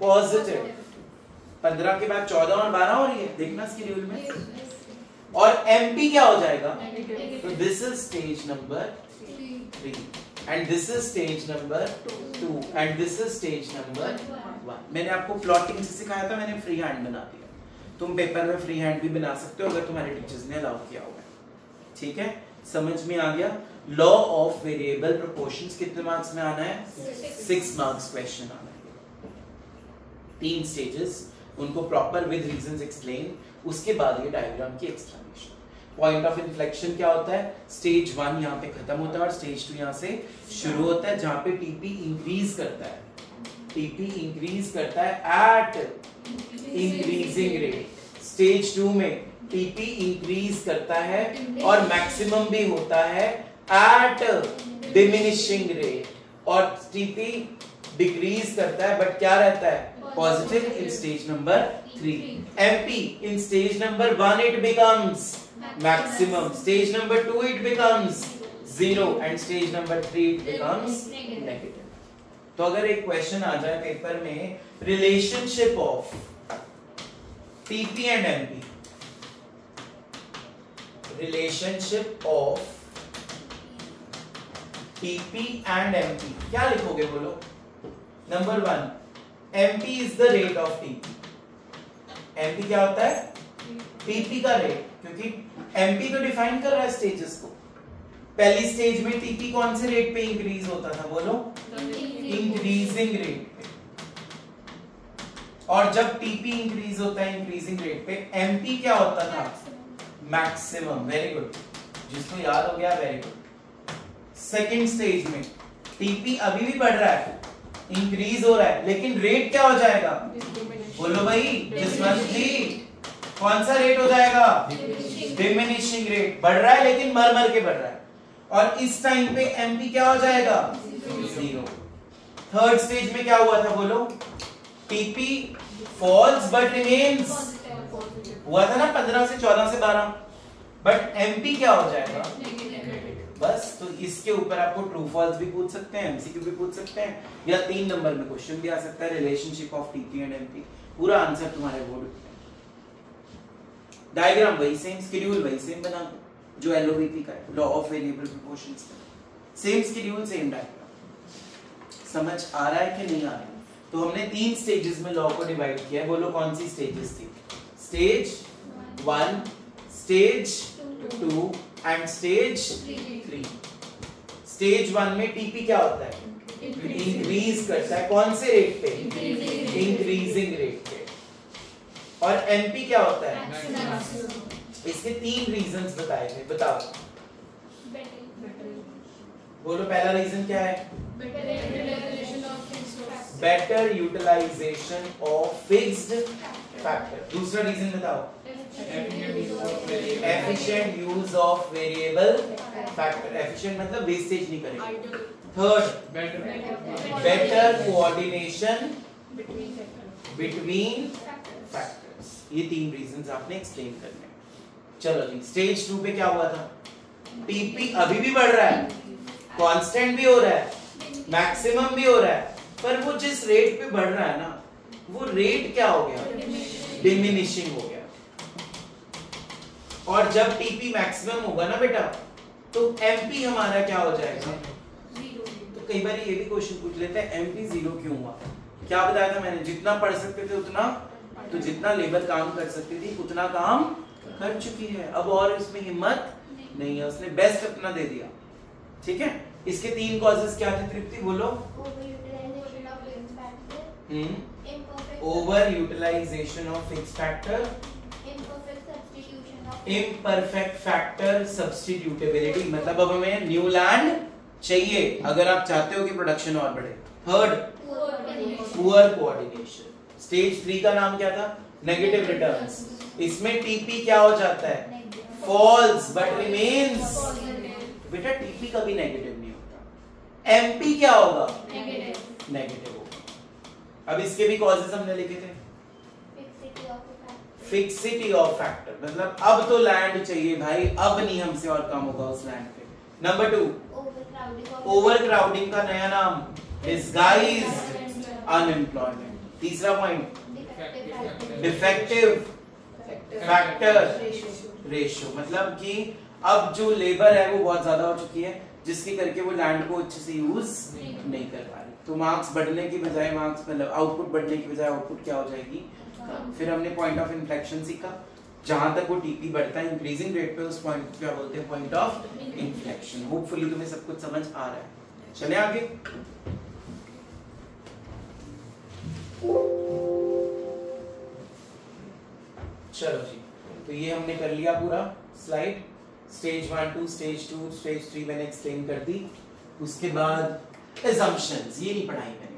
positive. 15 के बाद 14 और 12 हो रही है, देखना शेड्यूल में, और एमपी क्या हो जाएगा, तो this is stage number 3 and this is stage number 2 and this is stage number 1। मैंने आपको प्लॉटिंग से सिखाया था, मैंने फ्री हैंड बना दिया। तुम पेपर में फ्री हैंड भी बना सकते हो अगर तुम्हारे टीचर्स ने अलाउ किया होगा, ठीक है? समझ में आ गया? लॉ ऑफ वेरिएबल प्रोपोर्शंस कितने मार्क्स में आना है, 6 मार्क्स क्वेश्चन आना है। 3 स्टेजेस, उनको प्रॉपर विद रीजंस एक्सप्लेन, उसके बाद ये डायग्राम की एक्सप्लेनेशन। पॉइंट ऑफ इन्फ्लेक्शन क्या होता है, स्टेज 1 यहाँ पे खत्म होता है और स्टेज 2 यहाँ से शुरू होता है, जहां पे टीपी इंक्रीज करता है, टीपी इंक्रीज करता है एट इंक्रीजिंग रेट। स्टेज 2 में टीपी इंक्रीज करता है और मैक्सिमम भी होता है एट डिमिनिशिंग रेट, और टीपी डिक्रीज करता है बट क्या रहता है, positive in stage number 3। MP in stage number 1 it becomes maximum, stage number 2 it becomes 0 and stage number 3 it becomes negative। तो अगर एक क्वेश्चन आ जाए पेपर में, relationship of TP and MP, relationship of TP and MP, क्या लिखोगे बोलो? Number 1, MP is the rate of TP. MP क्या होता है? टीपी का रेट, क्योंकि एमपी तो डिफाइन कर रहा है स्टेजेस को। पहली स्टेज में टीपी कौन से रेट पे इंक्रीज होता था बोलो? इंक्रीजिंग रेट पे। और जब टीपी इंक्रीज होता है इंक्रीजिंग रेट पे, एमपी क्या होता था? मैक्सिमम। वेरी गुड, जिसको याद हो गया वेरी गुड। सेकंड स्टेज में टीपी अभी भी बढ़ रहा है, इंक्रीज हो रहा है, लेकिन रेट क्या हो जाएगा? बोलो भाई, जसवंत जी, कौन सा रेट हो जाएगा? Diminishing rate. बढ़ रहा है लेकिन मर मर के बढ़ रहा है, और इस टाइम पे एमपी क्या हो जाएगा? 0। थर्ड स्टेज में क्या हुआ था बोलो? टीपी फॉल्स बट रिमेन्स, हुआ था ना 15 से 14 से 12, बट एमपी क्या हो जाएगा? बस। तो इसके ऊपर आपको ट्रू फॉल्स भी पूछ सकते हैं, एमसीक्यू भी पूछ सकते हैं, या 3 नंबर में क्वेश्चन भी आ सकता है, relationship of TP and MP. पूरा आंसर तुम्हारे बोर्ड पे। डायग्राम वही सेम, शेड्यूल वही सेम बना जो एलओबीपी का है, लॉ ऑफ वेरिएबल प्रोपोर्शंस का। Same schedule same diagram. समझ आ रहा है कि नहीं आ रहा है? तो हमने 3 स्टेजेस में लॉ को डिवाइड किया है। बोलो कौन सी स्टेजेस थी? Stage 1, stage 2 and stage 3। Stage 1 में टीपी क्या होता है? इंक्रीज करता है, कौन से रेट पे? इंक्रीजिंग रेट पे। और एमपी क्या होता है? इसके 3 रीजंस बताए थे, बताओ। बोलो पहला रीजन क्या है? Better utilization of fixed factor. दूसरा रीजन बताओ। Efficient use of variable factor. Efficient मतलब वेस्टेज नहीं करेंगे। Third, better coordination between factors. ये 3 रीजंस आपने एक्सप्लेन करने हैं। चलो जी, स्टेज 2 पे क्या हुआ था? टीपी अभी भी बढ़ रहा है, कांस्टेंट भी हो रहा है, मैक्सिमम भी हो रहा है, पर वो जिस रेट पे बढ़ रहा है ना, वो रेट क्या हो गया? डिमिनिशिंग हो गया। और जब टीपी मैक्सिमम होगा ना बेटा, तो एमपी हमारा क्या हो जाएगा? 0। तो कई बार ये भी क्वेश्चन पूछ लेते हैं, एमपी 0 क्यों हुआ? क्या बताया था मैंने? जितना पढ़ सकते थे उतना, तो जितना लेबर काम कर सकती थी उतना काम कर चुकी है, अब और इसमें हिम्मत नहीं है, उसने बेस्ट अपना दे दिया। ठीक है, इसके 3 कॉजेस क्या थे तृप्ति? बोलो। Over utilisation of fixed factor, imperfect factor substitutability, मतलब अब हमें न्यू लैंड चाहिए अगर आप चाहते हो कि प्रोडक्शन और बढ़े। Third, poor coordination. स्टेज 3 का नाम क्या था? Negative returns. इसमें टीपी क्या हो जाता है? Falls but remains. बेटा टीपी कभी नेगेटिव नहीं होता। एमपी क्या होगा? नेगेटिव होगा। अब इसके भी कॉजेस हमने लिखे थे। फिक्सिटी ऑफ फैक्टर, मतलब अब तो लैंड चाहिए भाई, अब नहीं हमसे और काम होगा उस लैंड पे। नंबर 2, ओवर क्राउडिंग का नया नाम डिस्गाइज्ड अनएम्प्लॉयमेंट। तीसरा पॉइंट, डिफेक्टिव फैक्टर रेशियो, मतलब कि अब जो लेबर है वो बहुत ज्यादा हो चुकी है, जिसके करके वो लैंड को अच्छे से यूज नहीं कर पा रही। तो मार्क्स बढ़ने की बजाय मार्क्स, मतलब आउटपुट बढ़ने की बजाय आउटपुट क्या हो जाएगी? फिर हमने पॉइंट ऑफ इन्फ्लेक्शन सीखा, जहां तक वो टीपी बढ़ता है इंक्रीजिंग रेट पे, उस पॉइंट को क्या बोलते हैं? Point of inflection. होपफुली तुम्हें सब कुछ समझ आ रहा है। चले आगे। चलो जी, तो ये हमने कर लिया पूरा स्लाइड। स्टेज 1 2, स्टेज 2, स्टेज 3 मैंने एक्सप्लेन कर दी। उसके बाद assumptions, ये नहीं पढ़ाई मैंने।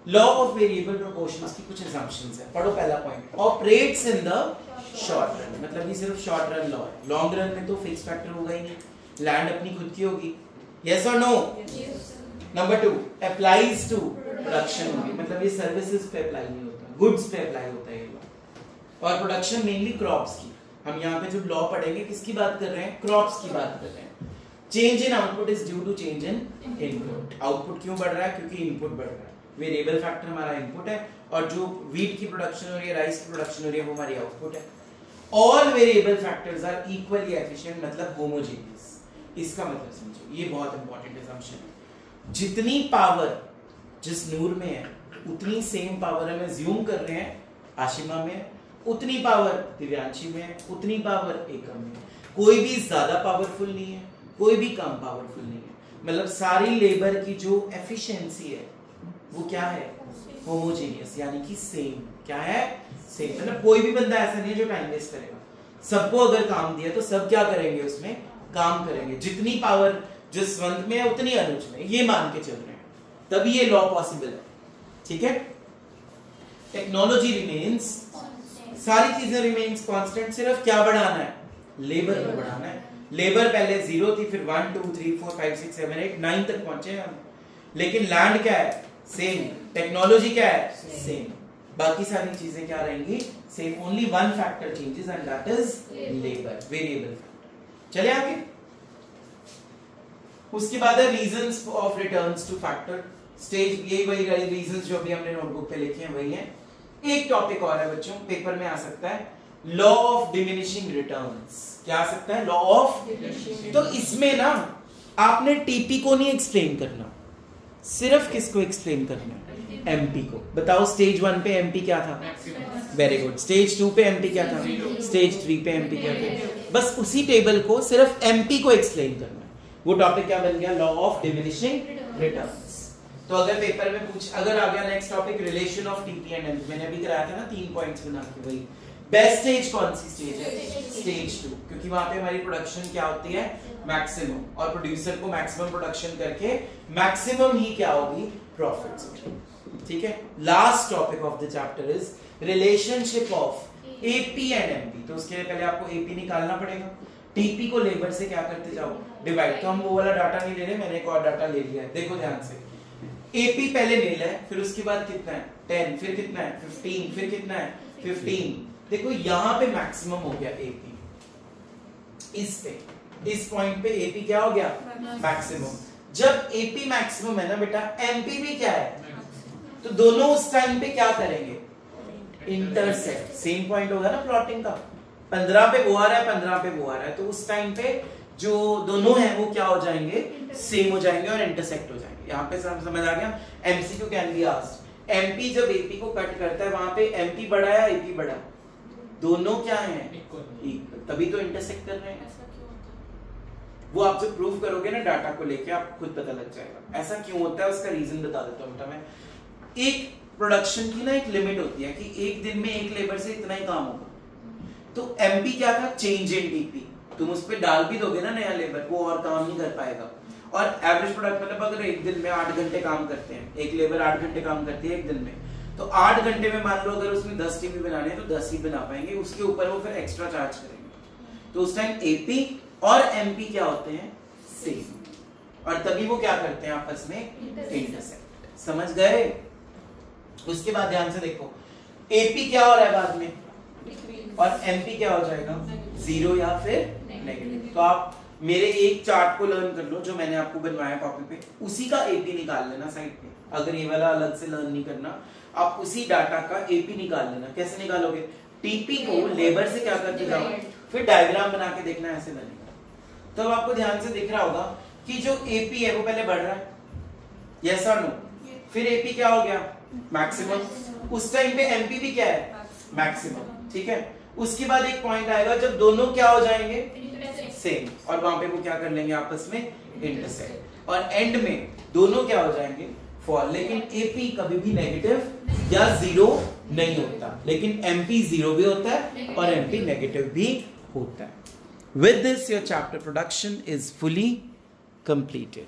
लॉ ऑफ वेरिएबल प्रोपोर्शंस की कुछ assumptions है, पढ़ो। पहला point, operates in the short run, मतलब ये सिर्फ शॉर्ट रन लॉ है। लॉन्ग रन में तो फिक्स फैक्टर होगा ही नहीं, लैंड अपनी खुद की होगी। यस और no? Number 2, applies to production होगी, मतलब ये सर्विसेज पे अप्लाई नहीं होता, गुड्स पे अप्लाई होता है ये लॉ। और प्रोडक्शन मेनली क्रॉप्स की। हम यहाँ पे जो लॉ पढ़ेंगे किसकी बात कर रहे हैं? क्रॉप्स की बात कर रहे हैं। Change in output is due to change in input. Output क्यों बढ़ रहा है? क्योंकि इनपुट बढ़ रहा है। वेरिएबल फैक्टर हमारा इनपुट है, और जो व्हीट की प्रोडक्शन हो रही है, राइस की प्रोडक्शन हो रही है, वो हमारी आउटपुट है। All variable factors are equally efficient, मतलब होमोजेनियस। इसका मतलब समझो, ये बहुत इंपॉर्टेंट assumption है। जितनी पावर जिस नूर में है उतनी सेम पावर हम assume कर रहे हैं आशिमा में, उतनी पावर दिव्यांशी में है, उतनी पावर एकम में है। कोई भी ज्यादा पावरफुल नहीं है, कोई भी कम पावरफुल नहीं है। मतलब सारी लेबर की जो एफिशिएंसी है वो क्या है, होमोजेनियस, यानी कि सेम। क्या है, सेम। मतलब कोई भी बंदा ऐसा नहीं है जो टाइम वेस्ट करेगा। सबको अगर काम दिया तो सब क्या करेंगे, उसमें काम करेंगे। जितनी पावर जो स्वंत में है उतनी अनुज में, ये मान के चल रहे हैं, तभी ये लॉ पॉसिबल है। ठीक है, टेक्नोलॉजी रिमेन्स, सारी चीजें रिमेन्स कांस्टेंट, सिर्फ क्या बढ़ाना है, लेबर को बढ़ाना है। लेबर पहले 0 थी, फिर 1 2 3 4 5 6 7 8 9 तक पहुंचे हम, लेकिन लैंड क्या है, सेम। टेक्नोलॉजी क्या है, सेम। बाकी सारी चीजें क्या रहेंगी, same. Only one factor changes and that is labour, variable factor. चले आगे। उसके बाद है reasons of returns two factor stage. यही वही रीजंस जो अभी हमने नोटबुक पे लिखे हैं वही हैं। एक टॉपिक और है बच्चों, पेपर में आ सकता है, लॉ ऑफ डिमिनिशिंग रिटर्न्स। क्या आ सकता है, लॉ ऑफ। तो इसमें ना आपने टीपी को नहीं एक्सप्लेन करना, सिर्फ किसको एक्सप्लेन करना है, एमपी को। बताओ स्टेज 1 पे एमपी क्या था, वेरी गुड। स्टेज 2 पे एमपी क्या था, स्टेज 3 पे एमपी क्या था। बस उसी टेबल को सिर्फ एमपी को एक्सप्लेन करना है। वो टॉपिक क्या बन गया, लॉ ऑफ डिमिनिशिंग रिटर्न्स। तो अगर पेपर में पूछ, अगर आ गया next topic relation of TP and MP, मैंने अभी कराया था ना 3 पॉइंट्स बना के, वही बेस्ट स्टेज कौन सी स्टेज है, स्टेज 2, क्योंकि वहां पे हमारी प्रोडक्शन क्या होती है, मैक्सिमम, और प्रोड्यूसर को मैक्सिमम प्रोडक्शन करके मैक्सिमम ही क्या होगी, प्रॉफिट्स होगी। ठीक है, last topic of the chapter is relationship of AP and MP. तो उसके लिए पहले आपको एपी निकालना पड़ेगा, टीपी को लेबर से क्या करते जाओ, डिवाइड। तो हम वो वाला डाटा नहीं ले रहे, मैंने एक और डाटा ले लिया है, देखो ध्यान से। एपी पहले ले है, फिर उसके बाद कितना है 10, फिर कितना है 15, फिर कितना है 15। देखो यहां पे मैक्सिमम हो गया एपी, इस पॉइंट पे एपी क्या हो गया, मैक्सिमम। जब एपी मैक्सिमम है ना बेटा, एमपी भी क्या है, तो दोनों उस टाइम पे क्या करेंगे, इंटरसेक्ट। सेम पॉइंट होगा ना प्लॉटिंग का, 15 पे वो आ रहा है, 15 पे वो आ रहा है, तो उस टाइम पे जो दोनों हैं वो क्या हो जाएंगे, सेम हो जाएंगे और इंटरसेक्ट हो जाएंगे। यहाँ पे समझ आ गया। MCQ can be asked, MP जब एपी को कट करता है वहां पे एमपी बड़ा है, एपी बड़ा, दोनों क्या हैं, इक्वल, तभी तो इंटरसेक्ट कर रहे हैं। वो आप जब प्रूव करोगे ना डाटा को लेके, आपको खुद पता लग जाएगा ऐसा क्यों होता है। उसका रीजन बता देता हूँ बेटा मैं। एक प्रोडक्शन की ना एक लिमिट होती है कि एक दिन में एक लेबर से इतना ही काम होगा। तो एमपी क्या था, चेंज इन टीपी। तुम उस पर डाल भी दोगे ना नया लेबर, वो और काम नहीं कर पाएगा। और एवरेज प्रोडक्ट मतलब अगर एक दिन में 8 घंटे काम करते हैं, एक लेबर 8 घंटे काम करती है एक दिन में, तो 8 घंटे में मान लो अगर उसमें 10 टीवी बनाने हैं तो 10 ही बना पाएंगे, उसके ऊपर वो फिर एक्स्ट्रा चार्ज करेंगे। तो उस टाइम एपी और एमपी क्या होते हैं, सेम, और तभी वो क्या करते हैं आपस में, इंटरसेक्ट। समझ गए। उसके बाद ध्यान से देखो, एपी क्या हो रहा है बाद में, और एमपी क्या हो जाएगा, 0 या फिर नेगेटिव। तो आप मेरे एक चार्ट को लर्न कर लो जो मैंने आपको बनवाया कॉपी पे, उसी का एपी निकाल लेना साइड पे। अगर ये वाला अलग से लर्न नहीं करना, आप उसी डाटा का एपी निकाल लेना। कैसे निकालोगे, टीपी को लेबर से क्या करते जाओ, फिर डायग्राम बना के देखना, ऐसे बनेगा। तो अब आपको ध्यान से दिख रहा होगा कि जो एपी है वो पहले बढ़ रहा है, यस और नो, फिर एपी क्या हो गया, मैक्सिमम। उस टाइम पे एमपी भी क्या है, मैक्सिमम। ठीक है, उसके बाद एक पॉइंट आएगा जब दोनों क्या हो जाएंगे, सेम, और वहां पे वो क्या कर लेंगे आपस में, इंटरसेक्ट, और एंड में दोनों क्या हो जाएंगे, फॉल। लेकिन एपी कभी भी नेगेटिव या 0 नहीं होता, लेकिन एमपी 0 भी होता है और एमपी नेगेटिव भी होता है। With this, your chapter production is fully completed.